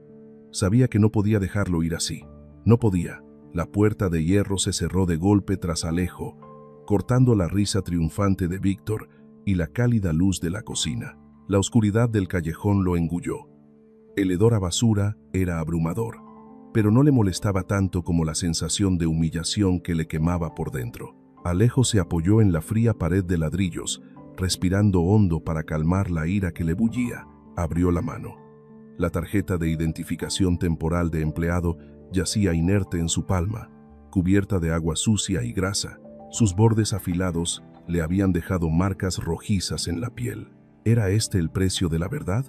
Sabía que no podía dejarlo ir así. No podía. La puerta de hierro se cerró de golpe tras Alejo, cortando la risa triunfante de Víctor y la cálida luz de la cocina. La oscuridad del callejón lo engulló. El hedor a basura era abrumador, pero no le molestaba tanto como la sensación de humillación que le quemaba por dentro. Alejo se apoyó en la fría pared de ladrillos, respirando hondo para calmar la ira que le bullía. Abrió la mano. La tarjeta de identificación temporal de empleado yacía inerte en su palma, cubierta de agua sucia y grasa. Sus bordes afilados le habían dejado marcas rojizas en la piel. ¿Era este el precio de la verdad?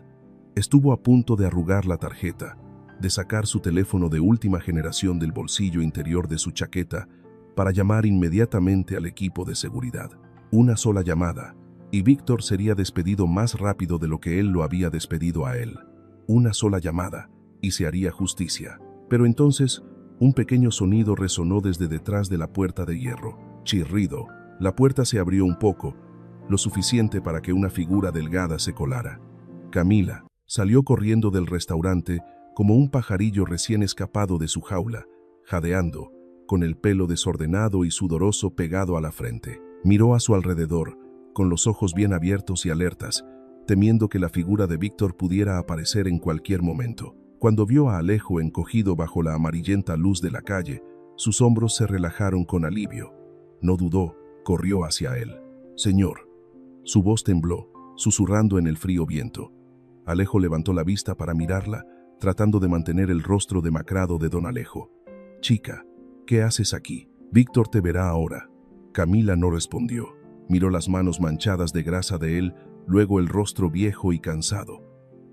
Estuvo a punto de arrugar la tarjeta, de sacar su teléfono de última generación del bolsillo interior de su chaqueta para llamar inmediatamente al equipo de seguridad. Una sola llamada, y Víctor sería despedido más rápido de lo que él lo había despedido a él. Una sola llamada, y se haría justicia. Pero entonces, un pequeño sonido resonó desde detrás de la puerta de hierro. Chirrido. La puerta se abrió un poco, lo suficiente para que una figura delgada se colara. Camila salió corriendo del restaurante como un pajarillo recién escapado de su jaula, jadeando, con el pelo desordenado y sudoroso pegado a la frente. Miró a su alrededor, con los ojos bien abiertos y alertas, temiendo que la figura de Víctor pudiera aparecer en cualquier momento. Cuando vio a Alejo encogido bajo la amarillenta luz de la calle, sus hombros se relajaron con alivio. No dudó, corrió hacia él. «Señor». Su voz tembló, susurrando en el frío viento. Alejo levantó la vista para mirarla, tratando de mantener el rostro demacrado de don Alejo. «Chica, ¿qué haces aquí? Víctor te verá ahora». Camila no respondió. Miró las manos manchadas de grasa de él, luego el rostro viejo y cansado.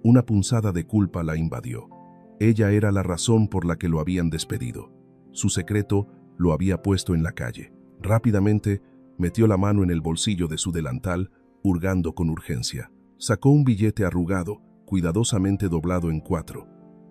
Una punzada de culpa la invadió. Ella era la razón por la que lo habían despedido. Su secreto lo había puesto en la calle. Rápidamente metió la mano en el bolsillo de su delantal, hurgando con urgencia. Sacó un billete arrugado, cuidadosamente doblado en 4.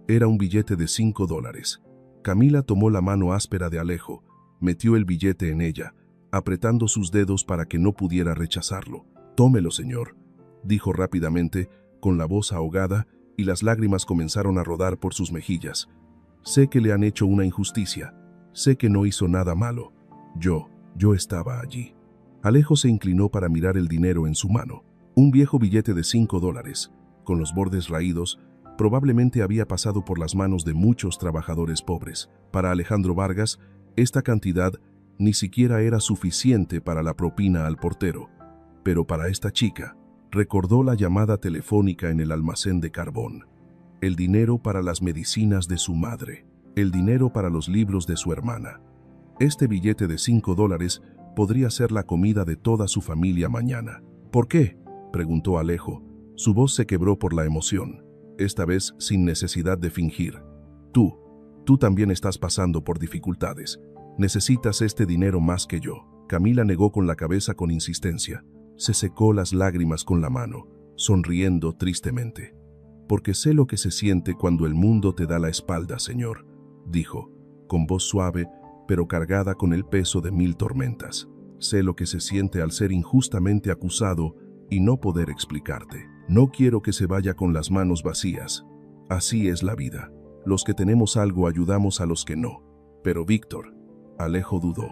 Era un billete de $5. Camila tomó la mano áspera de Alejo, metió el billete en ella, apretando sus dedos para que no pudiera rechazarlo. «Tómelo, señor», dijo rápidamente, con la voz ahogada, y las lágrimas comenzaron a rodar por sus mejillas. «Sé que le han hecho una injusticia. Sé que no hizo nada malo. Yo estaba allí». Alejo se inclinó para mirar el dinero en su mano. Un viejo billete de $5, con los bordes raídos, probablemente había pasado por las manos de muchos trabajadores pobres. Para Alejandro Vargas, esta cantidad ni siquiera era suficiente para la propina al portero. Pero para esta chica, recordó la llamada telefónica en el almacén de carbón. El dinero para las medicinas de su madre. El dinero para los libros de su hermana. Este billete de $5 podría ser la comida de toda su familia mañana. «¿Por qué?», preguntó Alejo. Su voz se quebró por la emoción, esta vez sin necesidad de fingir. Tú también estás pasando por dificultades. Necesitas este dinero más que yo». Camila negó con la cabeza con insistencia. Se secó las lágrimas con la mano, sonriendo tristemente. «Porque sé lo que se siente cuando el mundo te da la espalda, señor», dijo, con voz suave, pero cargada con el peso de 1000 tormentas. «Sé lo que se siente al ser injustamente acusado y no poder explicarte. No quiero que se vaya con las manos vacías. Así es la vida. Los que tenemos algo ayudamos a los que no. Pero Víctor…». Alejo dudó.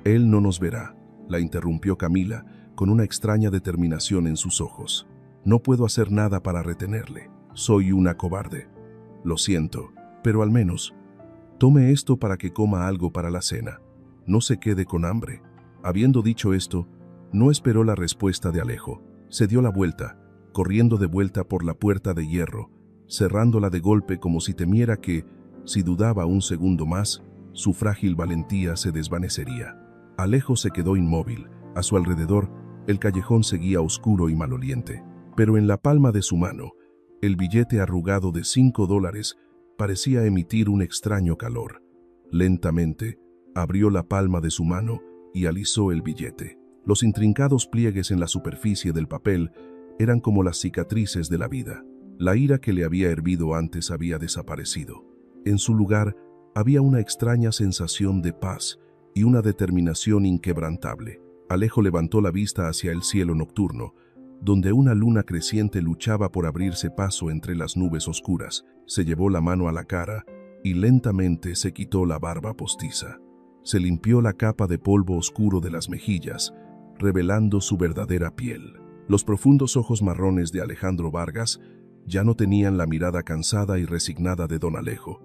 «Él no nos verá», la interrumpió Camila, con una extraña determinación en sus ojos. «No puedo hacer nada para retenerle. Soy una cobarde. Lo siento, pero al menos tome esto para que coma algo para la cena. No se quede con hambre». Habiendo dicho esto, no esperó la respuesta de Alejo. Se dio la vuelta, corriendo de vuelta por la puerta de hierro, cerrándola de golpe como si temiera que, si dudaba un segundo más, su frágil valentía se desvanecería. Alejo se quedó inmóvil. A su alrededor, el callejón seguía oscuro y maloliente. Pero en la palma de su mano, el billete arrugado de $5 parecía emitir un extraño calor. Lentamente, abrió la palma de su mano y alisó el billete. Los intrincados pliegues en la superficie del papel eran como las cicatrices de la vida. La ira que le había hervido antes había desaparecido. En su lugar, había una extraña sensación de paz y una determinación inquebrantable. Alejo levantó la vista hacia el cielo nocturno, donde una luna creciente luchaba por abrirse paso entre las nubes oscuras. Se llevó la mano a la cara y lentamente se quitó la barba postiza. Se limpió la capa de polvo oscuro de las mejillas, revelando su verdadera piel. Los profundos ojos marrones de Alejandro Vargas ya no tenían la mirada cansada y resignada de don Alejo.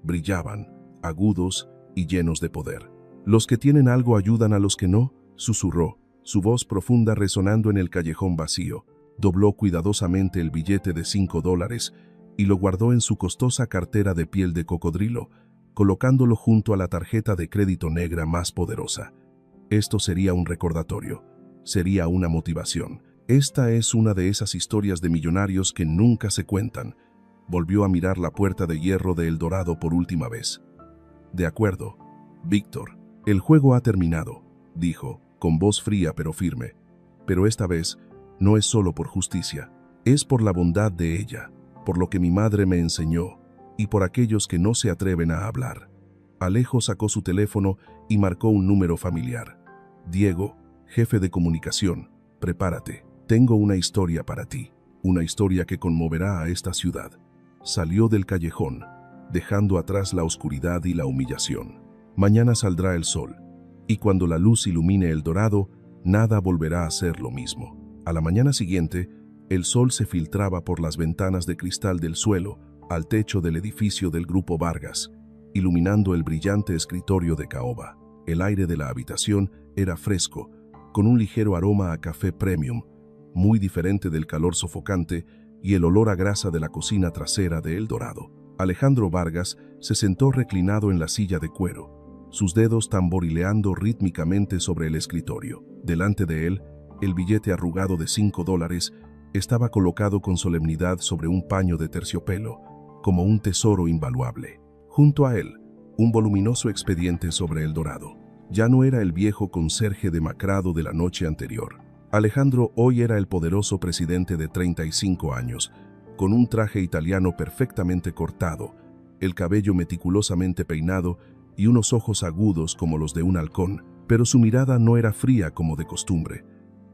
Brillaban, agudos y llenos de poder. «Los que tienen algo ayudan a los que no», susurró, su voz profunda resonando en el callejón vacío. Dobló cuidadosamente el billete de $5 y lo guardó en su costosa cartera de piel de cocodrilo, colocándolo junto a la tarjeta de crédito negra más poderosa. Esto sería un recordatorio, sería una motivación. Esta es una de esas historias de millonarios que nunca se cuentan. Volvió a mirar la puerta de hierro de El Dorado por última vez. De acuerdo, Víctor, el juego ha terminado, dijo, con voz fría pero firme. Pero esta vez no es solo por justicia, es por la bondad de ella, por lo que mi madre me enseñó y por aquellos que no se atreven a hablar. Alejo sacó su teléfono y marcó un número familiar. Diego, jefe de comunicación, prepárate. Tengo una historia para ti, una historia que conmoverá a esta ciudad. Salió del callejón, dejando atrás la oscuridad y la humillación. Mañana saldrá el sol, y cuando la luz ilumine El Dorado, nada volverá a ser lo mismo. A la mañana siguiente, el sol se filtraba por las ventanas de cristal del suelo al techo del edificio del Grupo Vargas, iluminando el brillante escritorio de caoba. El aire de la habitación era fresco, con un ligero aroma a café premium, muy diferente del calor sofocante y el olor a grasa de la cocina trasera de El Dorado. Alejandro Vargas se sentó reclinado en la silla de cuero, sus dedos tamborileando rítmicamente sobre el escritorio. Delante de él, el billete arrugado de $5 estaba colocado con solemnidad sobre un paño de terciopelo, como un tesoro invaluable. Junto a él, un voluminoso expediente sobre El Dorado. Ya no era el viejo conserje demacrado de la noche anterior. Alejandro hoy era el poderoso presidente de 35 años, con un traje italiano perfectamente cortado, el cabello meticulosamente peinado y unos ojos agudos como los de un halcón, pero su mirada no era fría como de costumbre.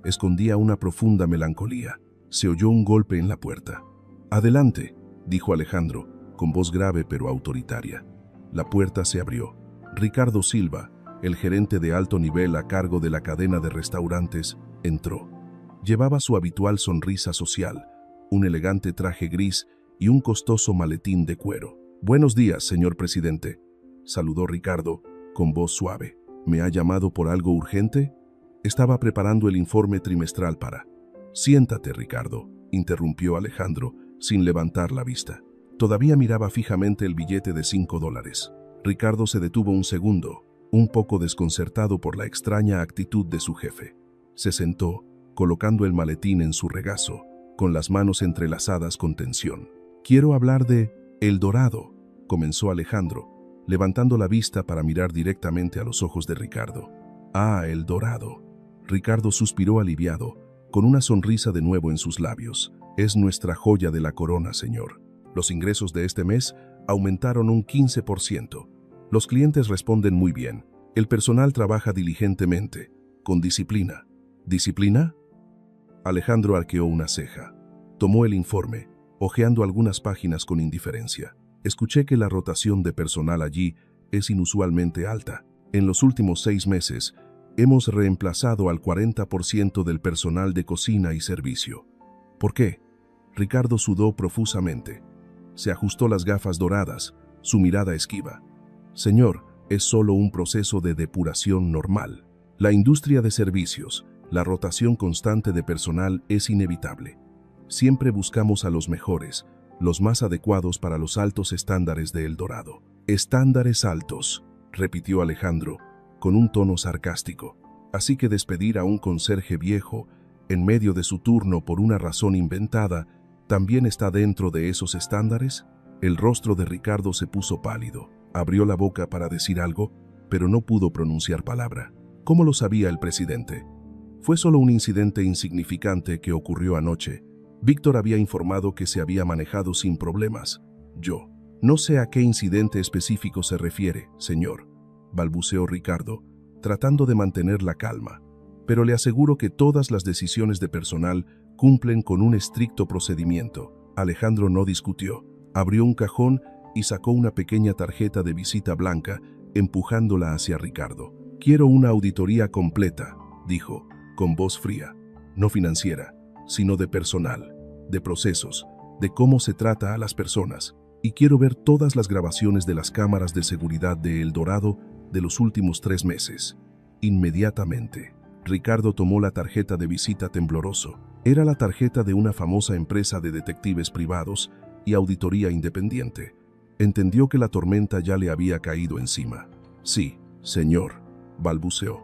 Escondía una profunda melancolía. Se oyó un golpe en la puerta. «Adelante», dijo Alejandro, con voz grave pero autoritaria. La puerta se abrió. Ricardo Silva, el gerente de alto nivel a cargo de la cadena de restaurantes, entró. Llevaba su habitual sonrisa social, un elegante traje gris y un costoso maletín de cuero. «Buenos días, señor presidente», saludó Ricardo, con voz suave. «¿Me ha llamado por algo urgente?» Estaba preparando el informe trimestral para... «Siéntate, Ricardo», interrumpió Alejandro, sin levantar la vista. Todavía miraba fijamente el billete de $5. Ricardo se detuvo un segundo, un poco desconcertado por la extraña actitud de su jefe. Se sentó, colocando el maletín en su regazo, con las manos entrelazadas con tensión. «Quiero hablar de El Dorado», comenzó Alejandro, levantando la vista para mirar directamente a los ojos de Ricardo. «Ah, El Dorado». Ricardo suspiró aliviado, con una sonrisa de nuevo en sus labios. «Es nuestra joya de la corona, señor. Los ingresos de este mes aumentaron un 15%. Los clientes responden muy bien. El personal trabaja diligentemente, con disciplina». «¿Disciplina?». Alejandro arqueó una ceja. Tomó el informe, hojeando algunas páginas con indiferencia. «Escuché que la rotación de personal allí es inusualmente alta. En los últimos 6 meses, hemos reemplazado al 40% del personal de cocina y servicio». «¿Por qué?». Ricardo sudó profusamente. Se ajustó las gafas doradas, su mirada esquiva. «Señor, es solo un proceso de depuración normal. La industria de servicios, la rotación constante de personal es inevitable. Siempre buscamos a los mejores, los más adecuados para los altos estándares de El Dorado». «Estándares altos», repitió Alejandro, con un tono sarcástico. «Así que despedir a un conserje viejo, en medio de su turno por una razón inventada, ¿también está dentro de esos estándares?». El rostro de Ricardo se puso pálido. Abrió la boca para decir algo, pero no pudo pronunciar palabra. ¿Cómo lo sabía el presidente? Fue solo un incidente insignificante que ocurrió anoche. Víctor había informado que se había manejado sin problemas. «Yo no sé a qué incidente específico se refiere, señor», balbuceó Ricardo, tratando de mantener la calma. «Pero le aseguro que todas las decisiones de personal cumplen con un estricto procedimiento». Alejandro no discutió. Abrió un cajón y sacó una pequeña tarjeta de visita blanca, empujándola hacia Ricardo. «Quiero una auditoría completa», dijo, con voz fría. «No financiera, sino de personal, de procesos, de cómo se trata a las personas. Y quiero ver todas las grabaciones de las cámaras de seguridad de El Dorado de los últimos 3 meses. Inmediatamente». Ricardo tomó la tarjeta de visita tembloroso. Era la tarjeta de una famosa empresa de detectives privados y auditoría independiente. Entendió que la tormenta ya le había caído encima. «Sí, señor», balbuceó.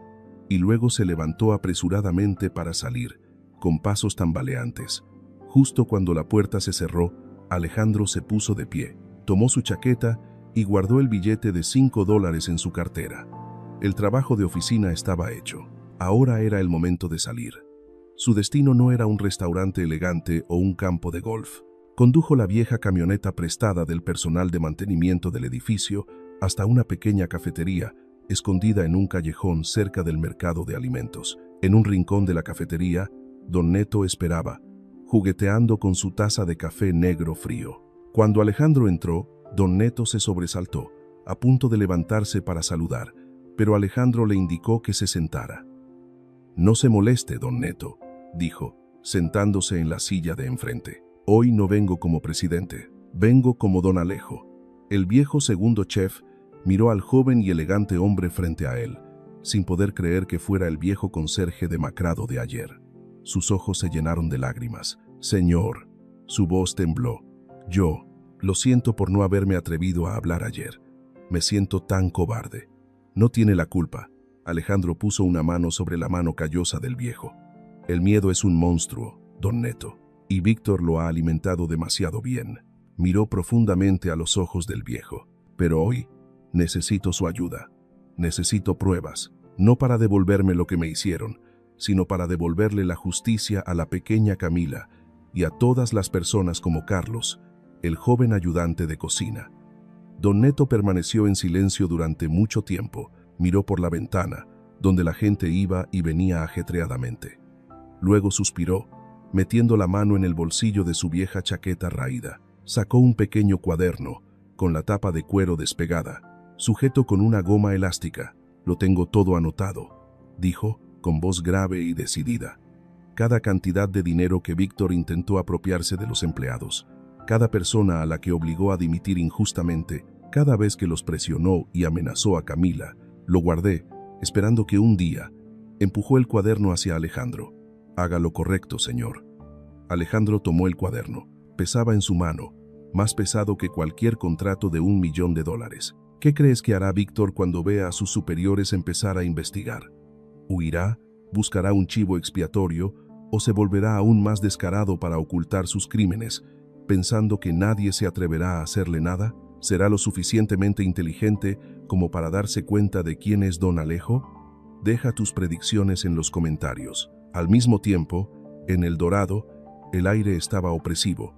y luego se levantó apresuradamente para salir, con pasos tambaleantes. Justo cuando la puerta se cerró, Alejandro se puso de pie, tomó su chaqueta y guardó el billete de $5 en su cartera. El trabajo de oficina estaba hecho. Ahora era el momento de salir. Su destino no era un restaurante elegante o un campo de golf. Condujo la vieja camioneta prestada del personal de mantenimiento del edificio hasta una pequeña cafetería, escondida en un callejón cerca del mercado de alimentos. En un rincón de la cafetería, don Neto esperaba, jugueteando con su taza de café negro frío. Cuando Alejandro entró, don Neto se sobresaltó, a punto de levantarse para saludar, pero Alejandro le indicó que se sentara. «No se moleste, don Neto», dijo, sentándose en la silla de enfrente. «Hoy no vengo como presidente, vengo como don Alejo». El viejo segundo chef miró al joven y elegante hombre frente a él, sin poder creer que fuera el viejo conserje demacrado de ayer. Sus ojos se llenaron de lágrimas. «Señor», su voz tembló, «yo lo siento por no haberme atrevido a hablar ayer. Me siento tan cobarde». «No tiene la culpa». Alejandro puso una mano sobre la mano callosa del viejo. «El miedo es un monstruo, don Neto, y Víctor lo ha alimentado demasiado bien». Miró profundamente a los ojos del viejo. «Pero hoy necesito su ayuda. Necesito pruebas, no para devolverme lo que me hicieron, sino para devolverle la justicia a la pequeña Camila y a todas las personas como Carlos, el joven ayudante de cocina». Don Neto permaneció en silencio durante mucho tiempo. Miró por la ventana, donde la gente iba y venía ajetreadamente. Luego suspiró, metiendo la mano en el bolsillo de su vieja chaqueta raída. Sacó un pequeño cuaderno, con la tapa de cuero despegada, sujeto con una goma elástica. «Lo tengo todo anotado», dijo, con voz grave y decidida. Cada cantidad de dinero que Víctor intentó apropiarse de los empleados, cada persona a la que obligó a dimitir injustamente, cada vez que los presionó y amenazó a Camila, lo guardé, esperando que un día. Empujó el cuaderno hacia Alejandro. «Haga lo correcto, señor». Alejandro tomó el cuaderno. Pesaba en su mano, más pesado que cualquier contrato de $1 millón. «¿Qué crees que hará Víctor cuando vea a sus superiores empezar a investigar? ¿Huirá? ¿Buscará un chivo expiatorio? ¿O se volverá aún más descarado para ocultar sus crímenes, pensando que nadie se atreverá a hacerle nada? ¿Será lo suficientemente inteligente como para darse cuenta de quién es don Alejo? Deja tus predicciones en los comentarios». Al mismo tiempo, en El Dorado, el aire estaba opresivo,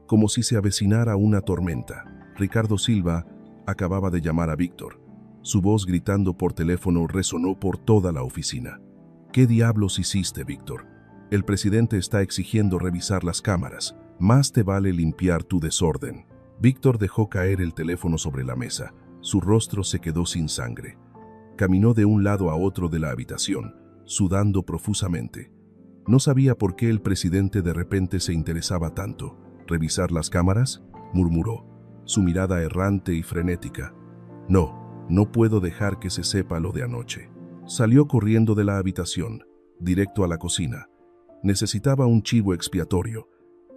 como si se avecinara una tormenta. Ricardo Silva acababa de llamar a Víctor. Su voz gritando por teléfono resonó por toda la oficina. «¿Qué diablos hiciste, Víctor? El presidente está exigiendo revisar las cámaras. Más te vale limpiar tu desorden». Víctor dejó caer el teléfono sobre la mesa. Su rostro se quedó sin sangre. Caminó de un lado a otro de la habitación, sudando profusamente. No sabía por qué el presidente de repente se interesaba tanto. «¿Revisar las cámaras?», murmuró, su mirada errante y frenética. No puedo dejar que se sepa lo de anoche». Salió corriendo de la habitación, directo a la cocina. Necesitaba un chivo expiatorio,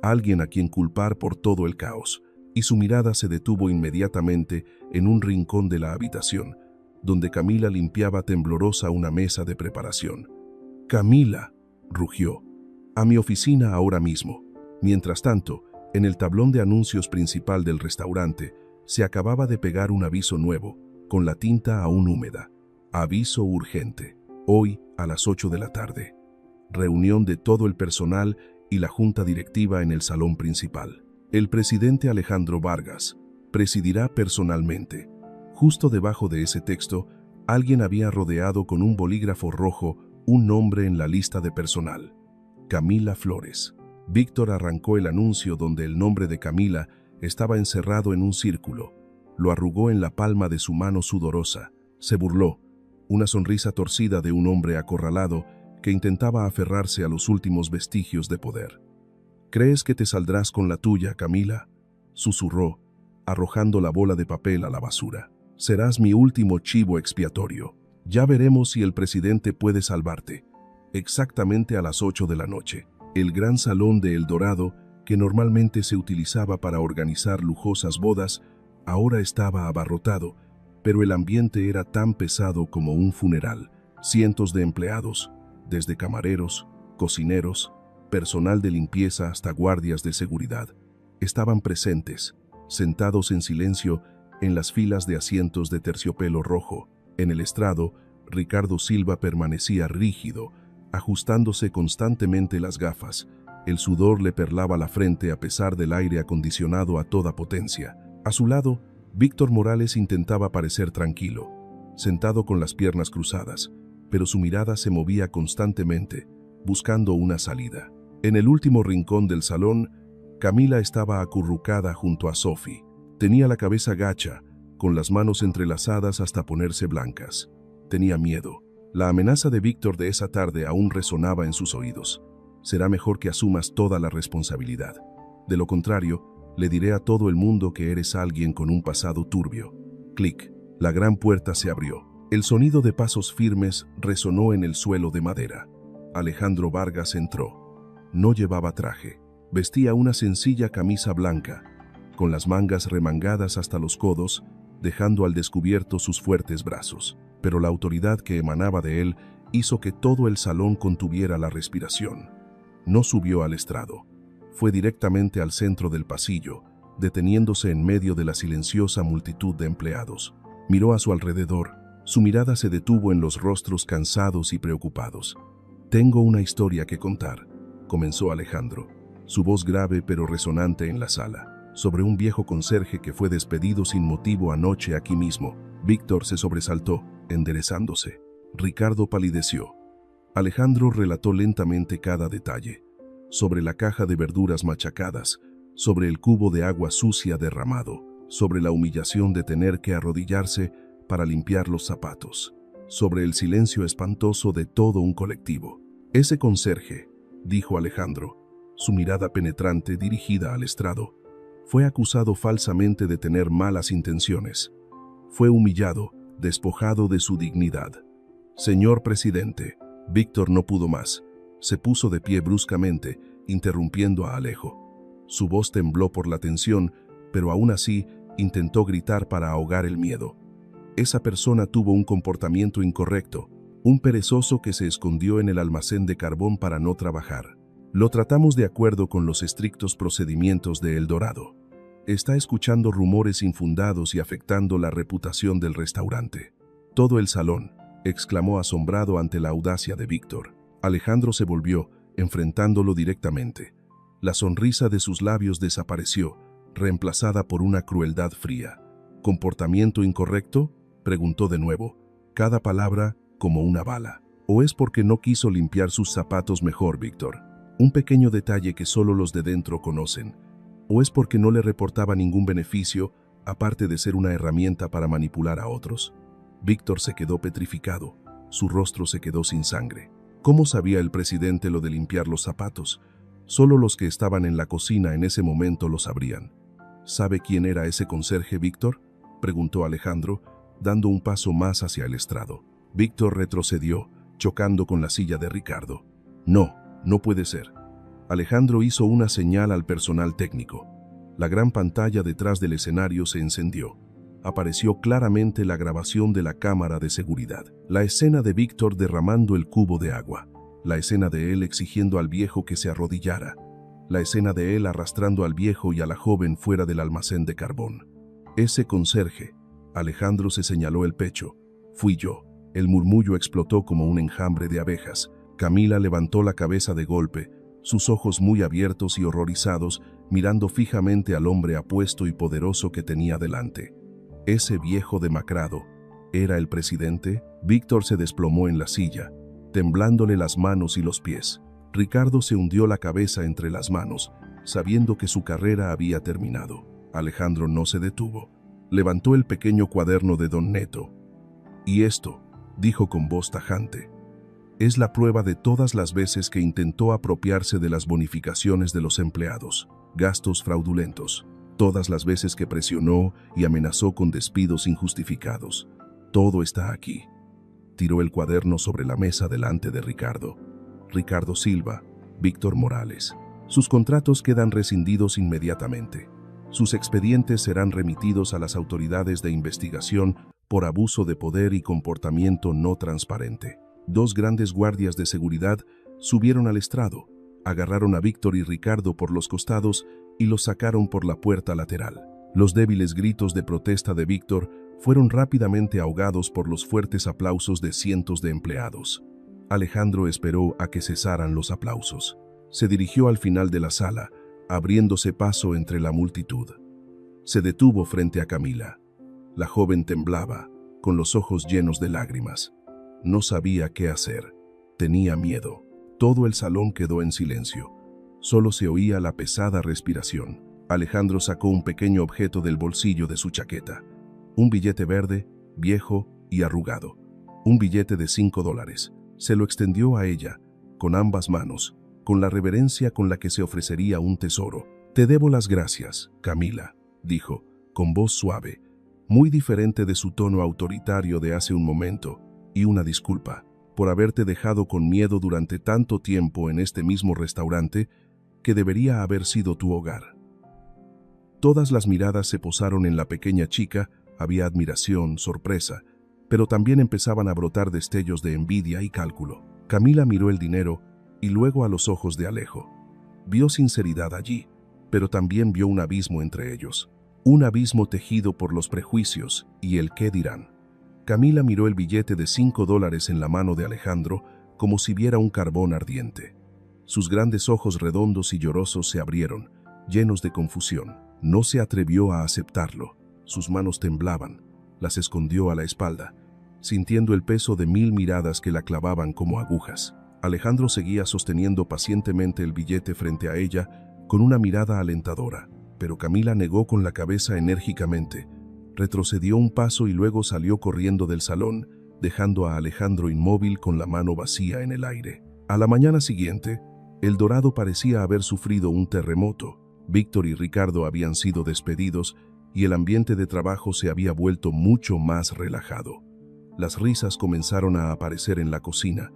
alguien a quien culpar por todo el caos, y su mirada se detuvo inmediatamente en un rincón de la habitación, donde Camila limpiaba temblorosa una mesa de preparación. «Camila», rugió, «a mi oficina ahora mismo». Mientras tanto, en el tablón de anuncios principal del restaurante, se acababa de pegar un aviso nuevo, con la tinta aún húmeda. «Aviso urgente. Hoy, a las 8 de la tarde. Reunión de todo el personal y la junta directiva en el salón principal. El presidente Alejandro Vargas presidirá personalmente». Justo debajo de ese texto, alguien había rodeado con un bolígrafo rojo un nombre en la lista de personal: Camila Flores. Víctor arrancó el anuncio donde el nombre de Camila estaba encerrado en un círculo. Lo arrugó en la palma de su mano sudorosa. Se burló, una sonrisa torcida de un hombre acorralado que intentaba aferrarse a los últimos vestigios de poder. «¿Crees que te saldrás con la tuya, Camila?», susurró, arrojando la bola de papel a la basura. «Serás mi último chivo expiatorio. Ya veremos si el presidente puede salvarte». Exactamente a las 8 de la noche, el gran salón de El Dorado, que normalmente se utilizaba para organizar lujosas bodas, ahora estaba abarrotado, pero el ambiente era tan pesado como un funeral. Cientos de empleados, desde camareros, cocineros, personal de limpieza hasta guardias de seguridad, estaban presentes, sentados en silencio en las filas de asientos de terciopelo rojo. En el estrado, Ricardo Silva permanecía rígido, ajustándose constantemente las gafas. El sudor le perlaba la frente a pesar del aire acondicionado a toda potencia. A su lado, Víctor Morales intentaba parecer tranquilo, sentado con las piernas cruzadas, pero su mirada se movía constantemente, buscando una salida. En el último rincón del salón, Camila estaba acurrucada junto a Sophie. Tenía la cabeza gacha, con las manos entrelazadas hasta ponerse blancas. Tenía miedo. La amenaza de Víctor de esa tarde aún resonaba en sus oídos. Será mejor que asumas toda la responsabilidad. De lo contrario, le diré a todo el mundo que eres alguien con un pasado turbio. Clic. La gran puerta se abrió. El sonido de pasos firmes resonó en el suelo de madera. Alejandro Vargas entró. No llevaba traje. Vestía una sencilla camisa blanca, con las mangas remangadas hasta los codos, dejando al descubierto sus fuertes brazos. Pero la autoridad que emanaba de él hizo que todo el salón contuviera la respiración. No subió al estrado. Fue directamente al centro del pasillo, deteniéndose en medio de la silenciosa multitud de empleados. Miró a su alrededor. Su mirada se detuvo en los rostros cansados y preocupados. «Tengo una historia que contar», comenzó Alejandro, su voz grave pero resonante en la sala, sobre un viejo conserje que fue despedido sin motivo anoche aquí mismo. Víctor se sobresaltó, enderezándose. Ricardo palideció. Alejandro relató lentamente cada detalle, sobre la caja de verduras machacadas, sobre el cubo de agua sucia derramado, sobre la humillación de tener que arrodillarse para limpiar los zapatos, sobre el silencio espantoso de todo un colectivo. «Ese conserje», dijo Alejandro, su mirada penetrante dirigida al estrado, «fue acusado falsamente de tener malas intenciones. Fue humillado, despojado de su dignidad. Señor presidente». Víctor no pudo más. Se puso de pie bruscamente, interrumpiendo a Alejo. Su voz tembló por la tensión, pero aún así intentó gritar para ahogar el miedo. Esa persona tuvo un comportamiento incorrecto, un perezoso que se escondió en el almacén de carbón para no trabajar. Lo tratamos de acuerdo con los estrictos procedimientos de El Dorado. Está escuchando rumores infundados y afectando la reputación del restaurante. Todo el salón, exclamó asombrado ante la audacia de Víctor. Alejandro se volvió, enfrentándolo directamente. La sonrisa de sus labios desapareció, reemplazada por una crueldad fría. ¿Comportamiento incorrecto?, preguntó de nuevo, cada palabra como una bala. ¿O es porque no quiso limpiar sus zapatos mejor, Víctor? Un pequeño detalle que solo los de dentro conocen. ¿O es porque no le reportaba ningún beneficio, aparte de ser una herramienta para manipular a otros? Víctor se quedó petrificado, su rostro se quedó sin sangre. ¿Cómo sabía el presidente lo de limpiar los zapatos? Solo los que estaban en la cocina en ese momento lo sabrían. ¿Sabe quién era ese conserje, Víctor?, preguntó Alejandro, dando un paso más hacia el estrado. Víctor retrocedió, chocando con la silla de Ricardo. «No, no puede ser». Alejandro hizo una señal al personal técnico. La gran pantalla detrás del escenario se encendió. Apareció claramente la grabación de la cámara de seguridad. La escena de Víctor derramando el cubo de agua. La escena de él exigiendo al viejo que se arrodillara. La escena de él arrastrando al viejo y a la joven fuera del almacén de carbón. «Ese conserje», Alejandro se señaló el pecho. «Fui yo». El murmullo explotó como un enjambre de abejas. Camila levantó la cabeza de golpe, sus ojos muy abiertos y horrorizados, mirando fijamente al hombre apuesto y poderoso que tenía delante. Ese viejo demacrado, ¿era el presidente? Víctor se desplomó en la silla, temblándole las manos y los pies. Ricardo se hundió la cabeza entre las manos, sabiendo que su carrera había terminado. Alejandro no se detuvo. Levantó el pequeño cuaderno de Don Neto. «Y esto», dijo con voz tajante, «es la prueba de todas las veces que intentó apropiarse de las bonificaciones de los empleados, gastos fraudulentos, todas las veces que presionó y amenazó con despidos injustificados. Todo está aquí». Tiró el cuaderno sobre la mesa delante de Ricardo. Ricardo Silva, Víctor Morales. Sus contratos quedan rescindidos inmediatamente. Sus expedientes serán remitidos a las autoridades de investigación por abuso de poder y comportamiento no transparente. 2 grandes guardias de seguridad subieron al estrado, agarraron a Víctor y Ricardo por los costados y los sacaron por la puerta lateral. Los débiles gritos de protesta de Víctor fueron rápidamente ahogados por los fuertes aplausos de cientos de empleados. Alejandro esperó a que cesaran los aplausos. Se dirigió al final de la sala, abriéndose paso entre la multitud. Se detuvo frente a Camila. La joven temblaba, con los ojos llenos de lágrimas. No sabía qué hacer. Tenía miedo. Todo el salón quedó en silencio. Solo se oía la pesada respiración. Alejandro sacó un pequeño objeto del bolsillo de su chaqueta. Un billete verde, viejo y arrugado. Un billete de $5. Se lo extendió a ella, con ambas manos, con la reverencia con la que se ofrecería un tesoro. «Te debo las gracias, Camila», dijo, con voz suave, muy diferente de su tono autoritario de hace un momento, «y una disculpa por haberte dejado con miedo durante tanto tiempo en este mismo restaurante que debería haber sido tu hogar». Todas las miradas se posaron en la pequeña chica, había admiración, sorpresa, pero también empezaban a brotar destellos de envidia y cálculo. Camila miró el dinero y luego a los ojos de Alejo. Vio sinceridad allí, pero también vio un abismo entre ellos. Un abismo tejido por los prejuicios y el qué dirán. Camila miró el billete de $5 en la mano de Alejandro como si viera un carbón ardiente. Sus grandes ojos redondos y llorosos se abrieron, llenos de confusión. No se atrevió a aceptarlo. Sus manos temblaban. Las escondió a la espalda, sintiendo el peso de 1000 miradas que la clavaban como agujas. Alejandro seguía sosteniendo pacientemente el billete frente a ella con una mirada alentadora, pero Camila negó con la cabeza enérgicamente. Retrocedió un paso y luego salió corriendo del salón, dejando a Alejandro inmóvil con la mano vacía en el aire. A la mañana siguiente, El Dorado parecía haber sufrido un terremoto. Víctor y Ricardo habían sido despedidos y el ambiente de trabajo se había vuelto mucho más relajado. Las risas comenzaron a aparecer en la cocina,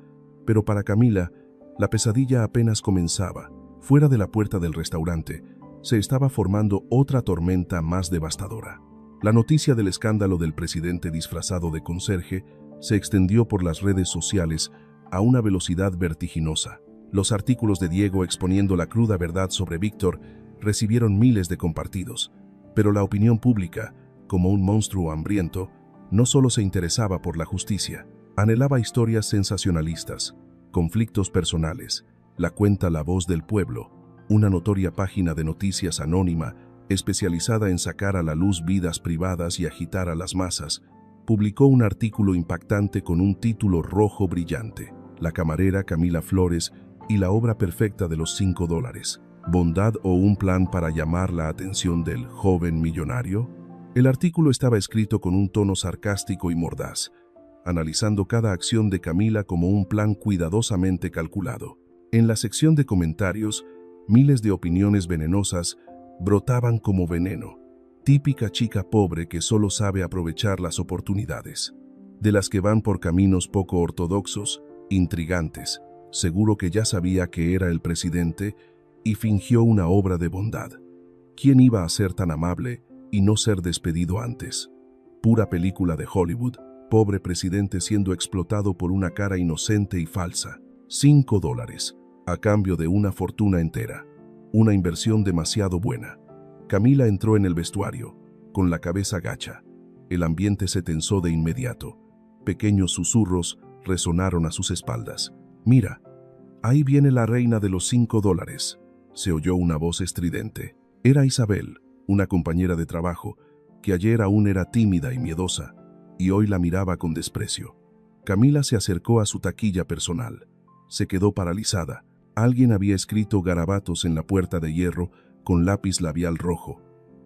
pero para Camila, la pesadilla apenas comenzaba. Fuera de la puerta del restaurante, se estaba formando otra tormenta más devastadora. La noticia del escándalo del presidente disfrazado de conserje se extendió por las redes sociales a una velocidad vertiginosa. Los artículos de Diego exponiendo la cruda verdad sobre Víctor recibieron miles de compartidos, pero la opinión pública, como un monstruo hambriento, no solo se interesaba por la justicia, anhelaba historias sensacionalistas, conflictos personales, la cuenta La Voz del Pueblo, una notoria página de noticias anónima especializada en sacar a la luz vidas privadas y agitar a las masas, publicó un artículo impactante con un título rojo brillante: La camarera Camila Flores y la obra perfecta de los $5. ¿Bondad o un plan para llamar la atención del joven millonario? El artículo estaba escrito con un tono sarcástico y mordaz, analizando cada acción de Camila como un plan cuidadosamente calculado. En la sección de comentarios, miles de opiniones venenosas brotaban como veneno. Típica chica pobre que solo sabe aprovechar las oportunidades. De las que van por caminos poco ortodoxos, intrigantes. Seguro que ya sabía que era el presidente y fingió una obra de bondad. ¿Quién iba a ser tan amable y no ser despedido antes? Pura película de Hollywood, pobre presidente siendo explotado por una cara inocente y falsa. $5, a cambio de una fortuna entera. Una inversión demasiado buena. Camila entró en el vestuario, con la cabeza gacha. El ambiente se tensó de inmediato. Pequeños susurros resonaron a sus espaldas. «Mira, ahí viene la reina de los $5», se oyó una voz estridente. Era Isabel, una compañera de trabajo, que ayer aún era tímida y miedosa, y hoy la miraba con desprecio. Camila se acercó a su taquilla personal. Se quedó paralizada. Alguien había escrito garabatos en la puerta de hierro con lápiz labial rojo.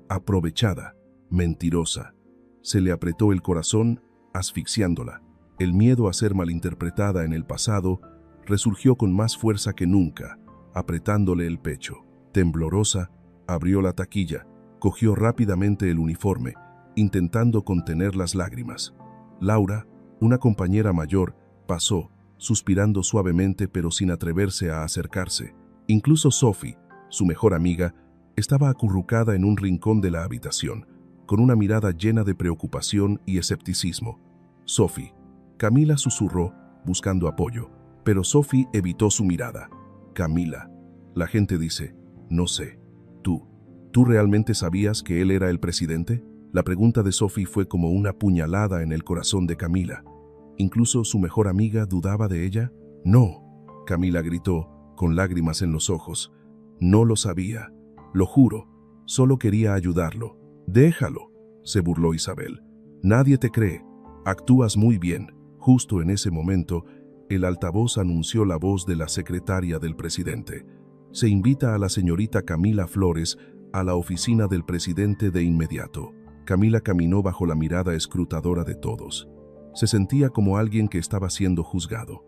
Aprovechada, mentirosa. Se le apretó el corazón, asfixiándola. El miedo a ser malinterpretada en el pasado resurgió con más fuerza que nunca, apretándole el pecho. Temblorosa, abrió la taquilla, cogió rápidamente el uniforme, intentando contener las lágrimas. Laura, una compañera mayor, pasó, suspirando suavemente pero sin atreverse a acercarse. Incluso Sophie, su mejor amiga, estaba acurrucada en un rincón de la habitación, con una mirada llena de preocupación y escepticismo. «Sophie», Camila susurró, buscando apoyo, pero Sophie evitó su mirada. Camila, la gente dice, no sé. ¿Tú realmente sabías que él era el presidente? La pregunta de Sophie fue como una puñalada en el corazón de Camila. ¿Incluso su mejor amiga dudaba de ella? No, Camila gritó, con lágrimas en los ojos. No lo sabía, lo juro, solo quería ayudarlo. Déjalo, se burló Isabel. Nadie te cree, actúas muy bien. Justo en ese momento, el altavoz anunció la voz de la secretaria del presidente. Se invita a la señorita Camila Flores a la oficina del presidente de inmediato. Camila caminó bajo la mirada escrutadora de todos. Se sentía como alguien que estaba siendo juzgado.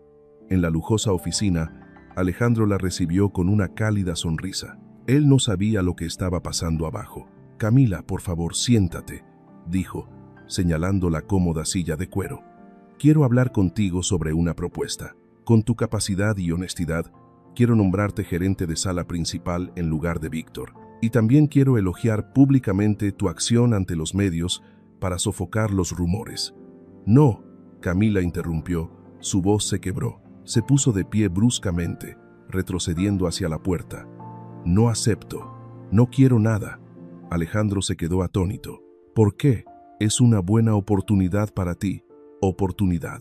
En la lujosa oficina, Alejandro la recibió con una cálida sonrisa. Él no sabía lo que estaba pasando abajo. Camila, por favor, siéntate, dijo, señalando la cómoda silla de cuero. Quiero hablar contigo sobre una propuesta. Con tu capacidad y honestidad, quiero nombrarte gerente de sala principal en lugar de Víctor. Y también quiero elogiar públicamente tu acción ante los medios para sofocar los rumores. No, Camila interrumpió, su voz se quebró. Se puso de pie bruscamente, retrocediendo hacia la puerta. No acepto, no quiero nada. Alejandro se quedó atónito. ¿Por qué? Es una buena oportunidad para ti. Oportunidad.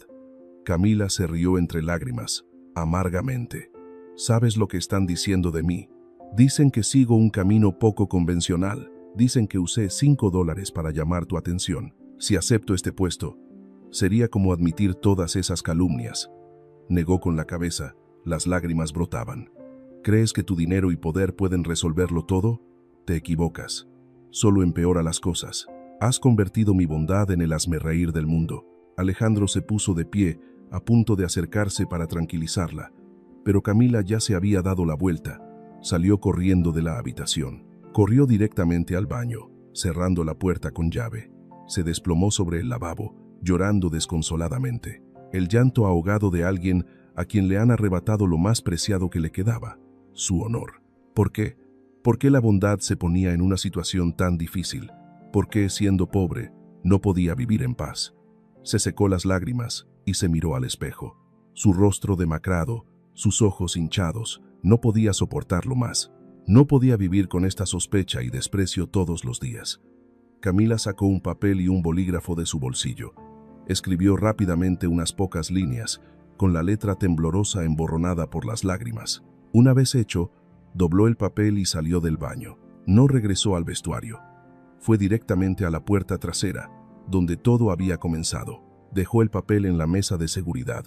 Camila se rió entre lágrimas, amargamente. ¿Sabes lo que están diciendo de mí? Dicen que sigo un camino poco convencional. Dicen que usé $5 para llamar tu atención. Si acepto este puesto, sería como admitir todas esas calumnias. Negó con la cabeza, las lágrimas brotaban. ¿Crees que tu dinero y poder pueden resolverlo todo? Te equivocas. Solo empeora las cosas. Has convertido mi bondad en el hazmerreír del mundo. Alejandro se puso de pie, a punto de acercarse para tranquilizarla, pero Camila ya se había dado la vuelta. Salió corriendo de la habitación. Corrió directamente al baño, cerrando la puerta con llave. Se desplomó sobre el lavabo, llorando desconsoladamente. El llanto ahogado de alguien a quien le han arrebatado lo más preciado que le quedaba, su honor. ¿Por qué? ¿Por qué la bondad se ponía en una situación tan difícil? ¿Por qué, siendo pobre, no podía vivir en paz? Se secó las lágrimas y se miró al espejo. Su rostro demacrado, sus ojos hinchados, no podía soportarlo más. No podía vivir con esta sospecha y desprecio todos los días. Camila sacó un papel y un bolígrafo de su bolsillo. Escribió rápidamente unas pocas líneas, con la letra temblorosa emborronada por las lágrimas. Una vez hecho, dobló el papel y salió del baño. No regresó al vestuario. Fue directamente a la puerta trasera, donde todo había comenzado. Dejó el papel en la mesa de seguridad,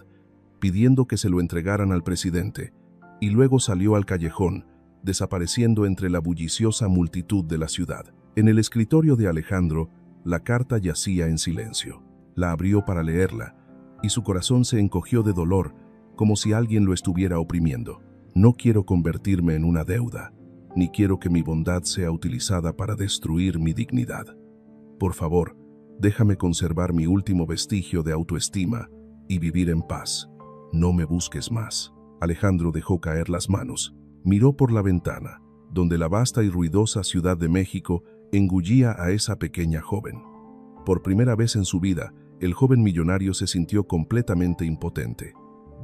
pidiendo que se lo entregaran al presidente, y luego salió al callejón, desapareciendo entre la bulliciosa multitud de la ciudad. En el escritorio de Alejandro, la carta yacía en silencio. La abrió para leerla, y su corazón se encogió de dolor, como si alguien lo estuviera oprimiendo. No quiero convertirme en una deuda, ni quiero que mi bondad sea utilizada para destruir mi dignidad. Por favor, déjame conservar mi último vestigio de autoestima y vivir en paz. No me busques más. Alejandro dejó caer las manos. Miró por la ventana, donde la vasta y ruidosa Ciudad de México engullía a esa pequeña joven. Por primera vez en su vida, el joven millonario se sintió completamente impotente.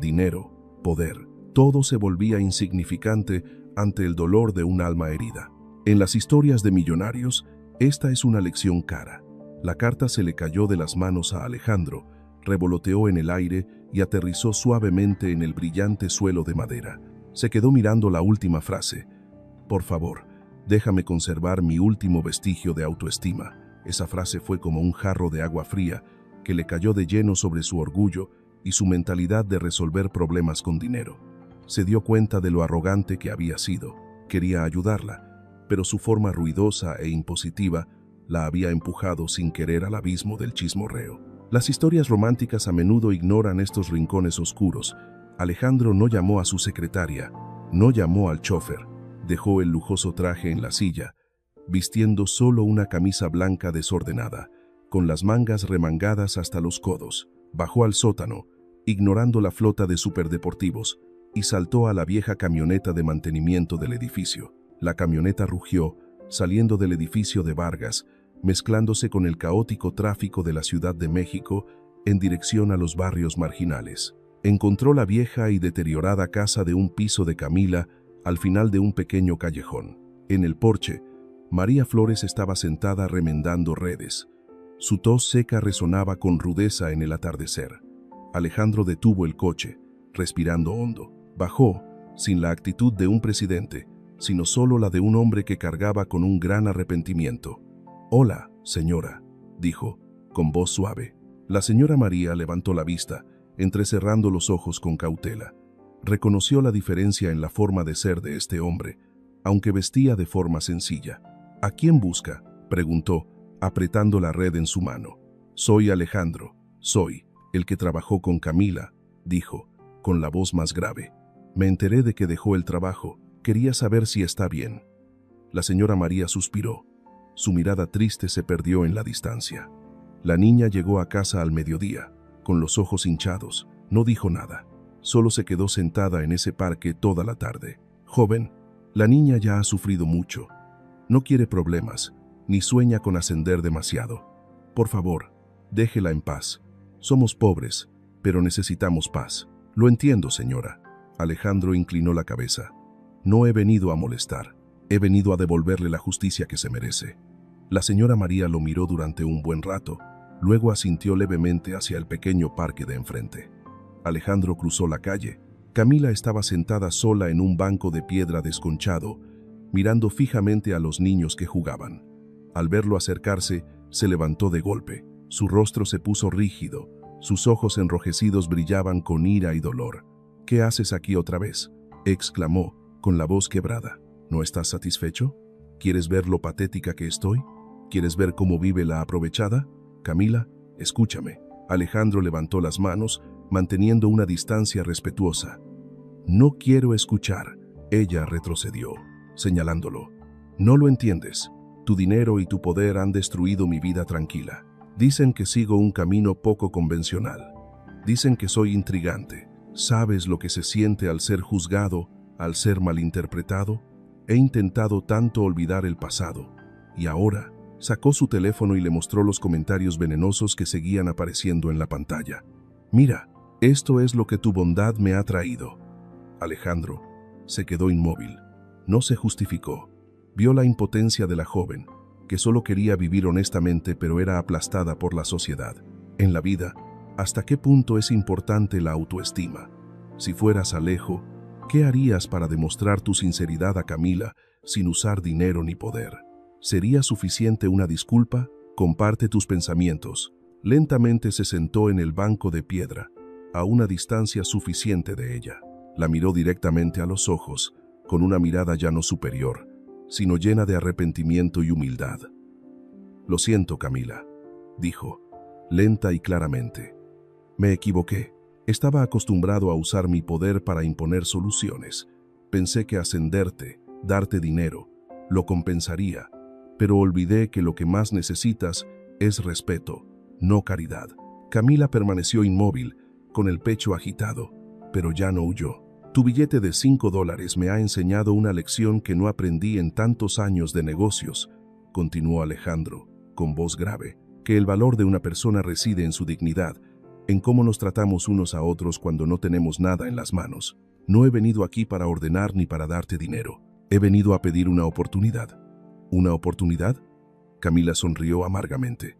Dinero, poder, todo se volvía insignificante ante el dolor de un alma herida. En las historias de millonarios, esta es una lección cara. La carta se le cayó de las manos a Alejandro, revoloteó en el aire y aterrizó suavemente en el brillante suelo de madera. Se quedó mirando la última frase. Por favor, déjame conservar mi último vestigio de autoestima. Esa frase fue como un jarro de agua fría que le cayó de lleno sobre su orgullo y su mentalidad de resolver problemas con dinero. Se dio cuenta de lo arrogante que había sido. Quería ayudarla, pero su forma ruidosa e impositiva la había empujado sin querer al abismo del chismorreo. Las historias románticas a menudo ignoran estos rincones oscuros. Alejandro no llamó a su secretaria, no llamó al chofer, dejó el lujoso traje en la silla, vistiendo solo una camisa blanca desordenada, con las mangas remangadas hasta los codos. Bajó al sótano, ignorando la flota de superdeportivos, y saltó a la vieja camioneta de mantenimiento del edificio. La camioneta rugió, saliendo del edificio de Vargas, mezclándose con el caótico tráfico de la Ciudad de México en dirección a los barrios marginales. Encontró la vieja y deteriorada casa de un piso de Camila al final de un pequeño callejón. En el porche, María Flores estaba sentada remendando redes. Su tos seca resonaba con rudeza en el atardecer. Alejandro detuvo el coche, respirando hondo. Bajó, sin la actitud de un presidente, sino solo la de un hombre que cargaba con un gran arrepentimiento. «Hola, señora», dijo, con voz suave. La señora María levantó la vista, entrecerrando los ojos con cautela. Reconoció la diferencia en la forma de ser de este hombre, aunque vestía de forma sencilla. «¿A quién busca?», preguntó, apretando la red en su mano. «Soy Alejandro, soy el que trabajó con Camila», dijo, con la voz más grave. «Me enteré de que dejó el trabajo. Quería saber si está bien». La señora María suspiró. Su mirada triste se perdió en la distancia. La niña llegó a casa al mediodía, con los ojos hinchados. No dijo nada. Solo se quedó sentada en ese parque toda la tarde. «Joven, la niña ya ha sufrido mucho. No quiere problemas, ni sueña con ascender demasiado. Por favor, déjela en paz. Somos pobres, pero necesitamos paz». «Lo entiendo, señora». Alejandro inclinó la cabeza. «No he venido a molestar. He venido a devolverle la justicia que se merece». La señora María lo miró durante un buen rato, luego asintió levemente hacia el pequeño parque de enfrente. Alejandro cruzó la calle. Camila estaba sentada sola en un banco de piedra desconchado, mirando fijamente a los niños que jugaban. Al verlo acercarse, se levantó de golpe. Su rostro se puso rígido, sus ojos enrojecidos brillaban con ira y dolor. «¿Qué haces aquí otra vez?», exclamó, con la voz quebrada. «¿No estás satisfecho? ¿Quieres ver lo patética que estoy? ¿Quieres ver cómo vive la aprovechada? Camila, escúchame». Alejandro levantó las manos, manteniendo una distancia respetuosa. «No quiero escuchar». Ella retrocedió, señalándolo. «No lo entiendes. Tu dinero y tu poder han destruido mi vida tranquila. Dicen que sigo un camino poco convencional. Dicen que soy intrigante. ¿Sabes lo que se siente al ser juzgado, al ser malinterpretado? He intentado tanto olvidar el pasado. Y ahora», sacó su teléfono y le mostró los comentarios venenosos que seguían apareciendo en la pantalla. «Mira, esto es lo que tu bondad me ha traído». Alejandro se quedó inmóvil. No se justificó. Vio la impotencia de la joven, que solo quería vivir honestamente pero era aplastada por la sociedad. En la vida, ¿hasta qué punto es importante la autoestima? Si fueras Alejo, ¿qué harías para demostrar tu sinceridad a Camila sin usar dinero ni poder? ¿Sería suficiente una disculpa? Comparte tus pensamientos. Lentamente se sentó en el banco de piedra, a una distancia suficiente de ella. La miró directamente a los ojos, con una mirada ya no superior, sino llena de arrepentimiento y humildad. «Lo siento, Camila», dijo, lenta y claramente. «Me equivoqué. Estaba acostumbrado a usar mi poder para imponer soluciones. Pensé que ascenderte, darte dinero, lo compensaría, pero olvidé que lo que más necesitas es respeto, no caridad». Camila permaneció inmóvil, con el pecho agitado, pero ya no huyó. «Tu billete de $5 me ha enseñado una lección que no aprendí en tantos años de negocios», continuó Alejandro, con voz grave, «que el valor de una persona reside en su dignidad, en cómo nos tratamos unos a otros cuando no tenemos nada en las manos. No he venido aquí para ordenar ni para darte dinero. He venido a pedir una oportunidad». «¿Una oportunidad?». Camila sonrió amargamente.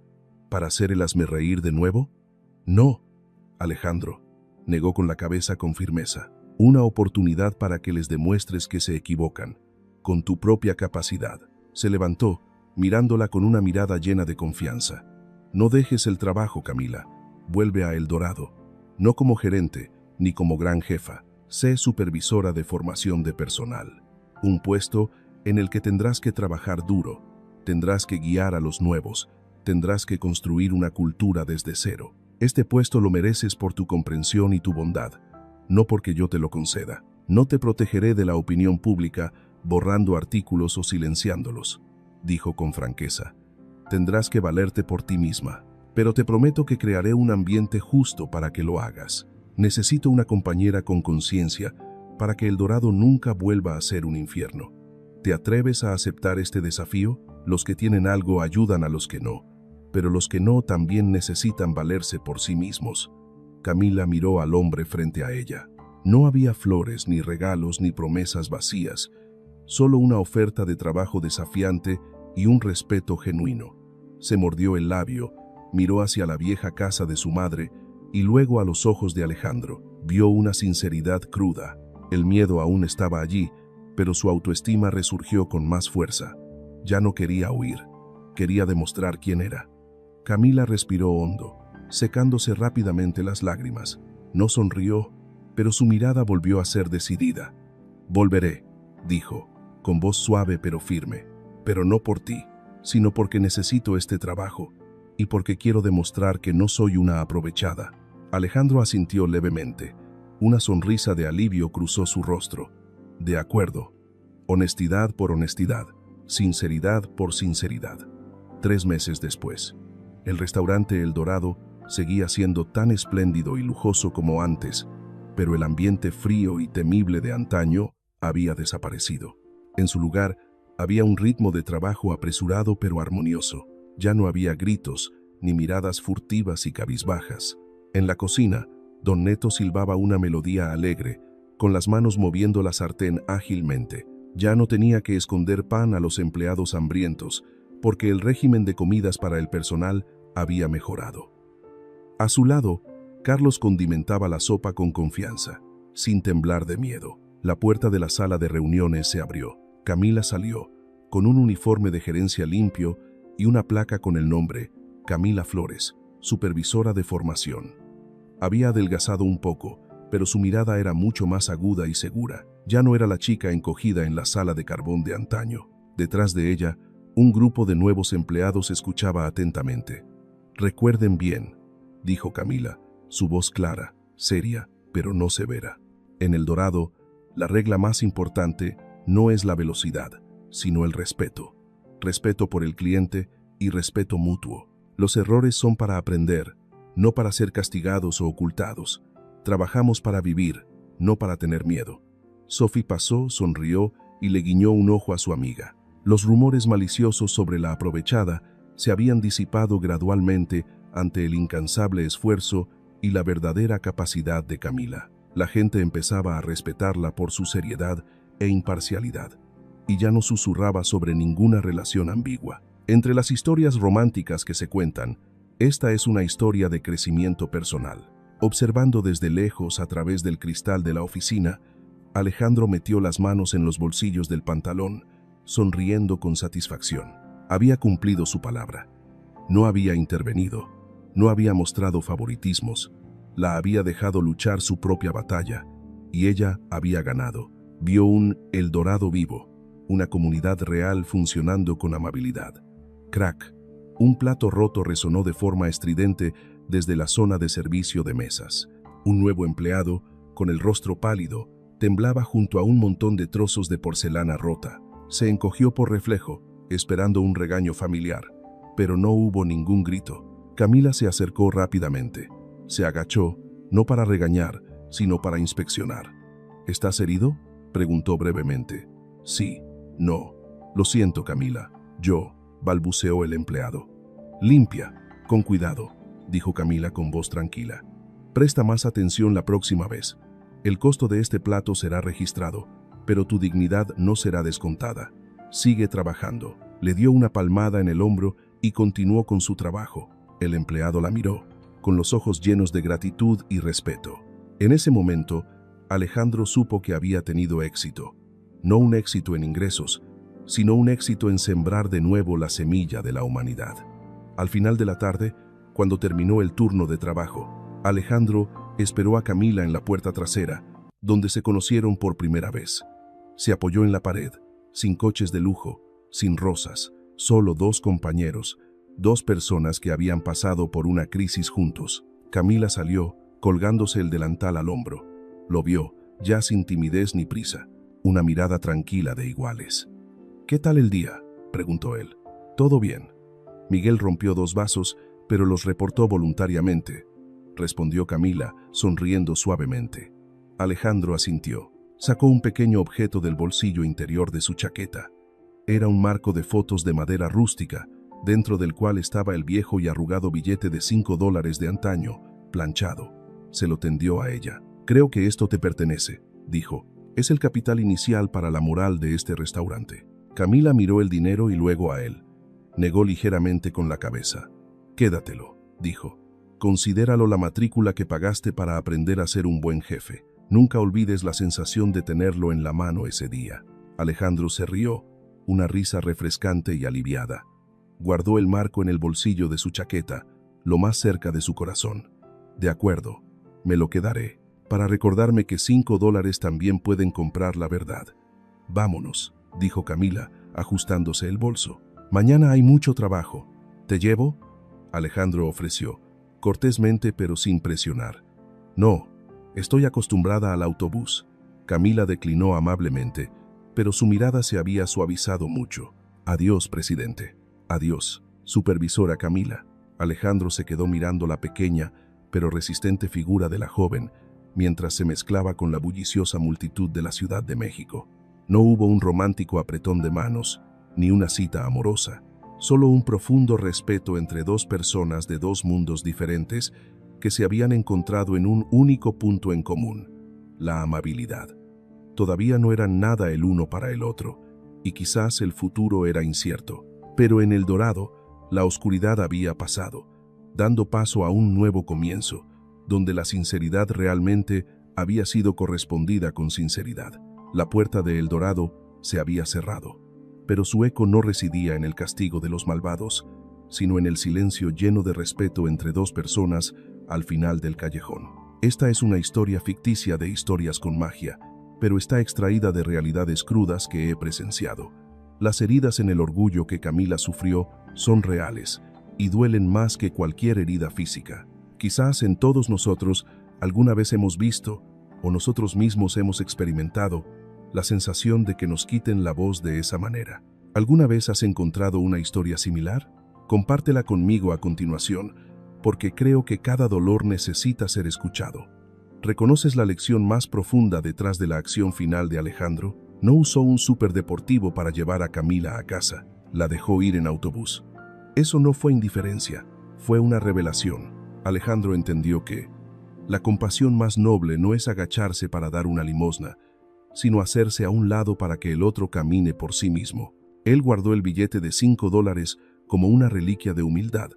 «¿Para hacer el hazmerreír de nuevo?». «No», Alejandro negó con la cabeza con firmeza. «Una oportunidad para que les demuestres que se equivocan, con tu propia capacidad». Se levantó, mirándola con una mirada llena de confianza. «No dejes el trabajo, Camila. Vuelve a El Dorado. No como gerente, ni como gran jefa. Sé supervisora de formación de personal. Un puesto en el que tendrás que trabajar duro, tendrás que guiar a los nuevos, tendrás que construir una cultura desde cero. Este puesto lo mereces por tu comprensión y tu bondad, no porque yo te lo conceda. No te protegeré de la opinión pública borrando artículos o silenciándolos», dijo con franqueza. «Tendrás que valerte por ti misma, pero te prometo que crearé un ambiente justo para que lo hagas. Necesito una compañera con conciencia para que El Dorado nunca vuelva a ser un infierno. ¿Te atreves a aceptar este desafío? Los que tienen algo ayudan a los que no, pero los que no también necesitan valerse por sí mismos». Camila miró al hombre frente a ella. No había flores, ni regalos, ni promesas vacías, solo una oferta de trabajo desafiante y un respeto genuino. Se mordió el labio, miró hacia la vieja casa de su madre y luego a los ojos de Alejandro. Vio una sinceridad cruda. El miedo aún estaba allí, pero su autoestima resurgió con más fuerza. Ya no quería huir, quería demostrar quién era. Camila respiró hondo, secándose rápidamente las lágrimas. No sonrió, pero su mirada volvió a ser decidida. «Volveré», dijo, con voz suave pero firme, «pero no por ti, sino porque necesito este trabajo y porque quiero demostrar que no soy una aprovechada». Alejandro asintió levemente. Una sonrisa de alivio cruzó su rostro. «De acuerdo. Honestidad por honestidad, sinceridad por sinceridad». 3 meses después, el restaurante El Dorado seguía siendo tan espléndido y lujoso como antes, pero el ambiente frío y temible de antaño había desaparecido. En su lugar, había un ritmo de trabajo apresurado pero armonioso. Ya no había gritos, ni miradas furtivas y cabizbajas. En la cocina, don Neto silbaba una melodía alegre, con las manos moviendo la sartén ágilmente. Ya no tenía que esconder pan a los empleados hambrientos, porque el régimen de comidas para el personal había mejorado. A su lado, Carlos condimentaba la sopa con confianza, sin temblar de miedo. La puerta de la sala de reuniones se abrió. Camila salió, con un uniforme de gerencia limpio y una placa con el nombre Camila Flores, supervisora de formación. Había adelgazado un poco, pero su mirada era mucho más aguda y segura. Ya no era la chica encogida en la sala de carbón de antaño. Detrás de ella, un grupo de nuevos empleados escuchaba atentamente. «Recuerden bien», dijo Camila, su voz clara, seria, pero no severa. «En El Dorado, la regla más importante no es la velocidad, sino el respeto. Respeto por el cliente y respeto mutuo. Los errores son para aprender, no para ser castigados o ocultados. Trabajamos para vivir, no para tener miedo». Sophie pasó, sonrió y le guiñó un ojo a su amiga. Los rumores maliciosos sobre la aprovechada se habían disipado gradualmente ante el incansable esfuerzo y la verdadera capacidad de Camila. La gente empezaba a respetarla por su seriedad e imparcialidad, y ya no susurraba sobre ninguna relación ambigua. Entre las historias románticas que se cuentan, esta es una historia de crecimiento personal. Observando desde lejos a través del cristal de la oficina, Alejandro metió las manos en los bolsillos del pantalón, sonriendo con satisfacción. Había cumplido su palabra. No había intervenido, no había mostrado favoritismos, la había dejado luchar su propia batalla, y ella había ganado. Vio un El Dorado vivo, una comunidad real funcionando con amabilidad. Crack. Un plato roto resonó de forma estridente desde la zona de servicio de mesas. Un nuevo empleado, con el rostro pálido, temblaba junto a un montón de trozos de porcelana rota. Se encogió por reflejo, esperando un regaño familiar, pero no hubo ningún grito. Camila se acercó rápidamente. Se agachó, no para regañar, sino para inspeccionar. «¿Estás herido?», preguntó brevemente. «Sí, no. Lo siento, Camila. Yo», balbuceó el empleado. «Limpia, con cuidado», dijo Camila con voz tranquila. «Presta más atención la próxima vez. El costo de este plato será registrado, pero tu dignidad no será descontada. Sigue trabajando». Le dio una palmada en el hombro y continuó con su trabajo. El empleado la miró, con los ojos llenos de gratitud y respeto. En ese momento, Alejandro supo que había tenido éxito. No un éxito en ingresos, sino un éxito en sembrar de nuevo la semilla de la humanidad. Al final de la tarde, cuando terminó el turno de trabajo, Alejandro esperó a Camila en la puerta trasera, donde se conocieron por primera vez. Se apoyó en la pared, sin coches de lujo, sin rosas, solo 2 compañeros, 2 personas que habían pasado por una crisis juntos. Camila salió, colgándose el delantal al hombro. Lo vio, ya sin timidez ni prisa, una mirada tranquila de iguales. «¿Qué tal el día?», preguntó él. «Todo bien». Miguel rompió 2 vasos, pero los reportó voluntariamente, respondió Camila, sonriendo suavemente. Alejandro asintió. Sacó un pequeño objeto del bolsillo interior de su chaqueta. Era un marco de fotos de madera rústica, dentro del cual estaba el viejo y arrugado billete de $5 de antaño, planchado. Se lo tendió a ella. «Creo que esto te pertenece», dijo. «Es el capital inicial para la moral de este restaurante». Camila miró el dinero y luego a él. Negó ligeramente con la cabeza. «Quédatelo», dijo. «Considéralo la matrícula que pagaste para aprender a ser un buen jefe. Nunca olvides la sensación de tenerlo en la mano ese día». Alejandro se rió, una risa refrescante y aliviada. Guardó el marco en el bolsillo de su chaqueta, lo más cerca de su corazón. «De acuerdo, me lo quedaré, para recordarme que $5 también pueden comprar la verdad». «Vámonos», dijo Camila, ajustándose el bolso. «Mañana hay mucho trabajo. ¿Te llevo?», Alejandro ofreció, cortésmente pero sin presionar. «No, estoy acostumbrada al autobús». Camila declinó amablemente, pero su mirada se había suavizado mucho. «Adiós, presidente». «Adiós, supervisora Camila». Alejandro se quedó mirando la pequeña, pero resistente figura de la joven, mientras se mezclaba con la bulliciosa multitud de la Ciudad de México. No hubo un romántico apretón de manos, ni una cita amorosa, solo un profundo respeto entre dos personas de dos mundos diferentes que se habían encontrado en un único punto en común: la amabilidad. Todavía no eran nada el uno para el otro, y quizás el futuro era incierto, pero en El Dorado la oscuridad había pasado, dando paso a un nuevo comienzo, donde la sinceridad realmente había sido correspondida con sinceridad. La puerta de El Dorado se había cerrado, pero su eco no residía en el castigo de los malvados, sino en el silencio lleno de respeto entre dos personas al final del callejón. Esta es una historia ficticia de Historias con Magia, pero está extraída de realidades crudas que he presenciado. Las heridas en el orgullo que Camila sufrió son reales y duelen más que cualquier herida física. Quizás en todos nosotros alguna vez hemos visto, o nosotros mismos hemos experimentado, la sensación de que nos quiten la voz de esa manera. ¿Alguna vez has encontrado una historia similar? Compártela conmigo a continuación, porque creo que cada dolor necesita ser escuchado. ¿Reconoces la lección más profunda detrás de la acción final de Alejandro? No usó un superdeportivo para llevar a Camila a casa, la dejó ir en autobús. Eso no fue indiferencia, fue una revelación. Alejandro entendió que la compasión más noble no es agacharse para dar una limosna, sino hacerse a un lado para que el otro camine por sí mismo. Él guardó el billete de $5 como una reliquia de humildad,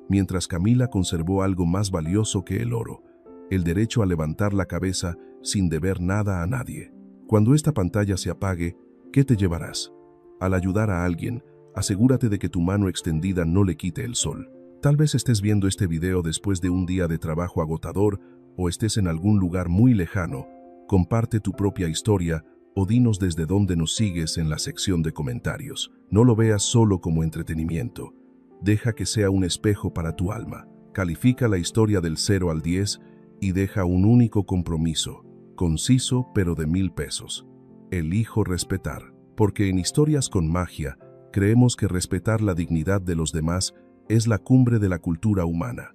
mientras Camila conservó algo más valioso que el oro: el derecho a levantar la cabeza sin deber nada a nadie. Cuando esta pantalla se apague, ¿qué te llevarás? Al ayudar a alguien, asegúrate de que tu mano extendida no le quite el sol. Tal vez estés viendo este video después de un día de trabajo agotador o estés en algún lugar muy lejano. Comparte tu propia historia o dinos desde dónde nos sigues en la sección de comentarios. No lo veas solo como entretenimiento. Deja que sea un espejo para tu alma. Califica la historia del 0 al 10 y deja un único compromiso, conciso pero de $1000. Elijo respetar, porque en Historias con Magia creemos que respetar la dignidad de los demás es la cumbre de la cultura humana.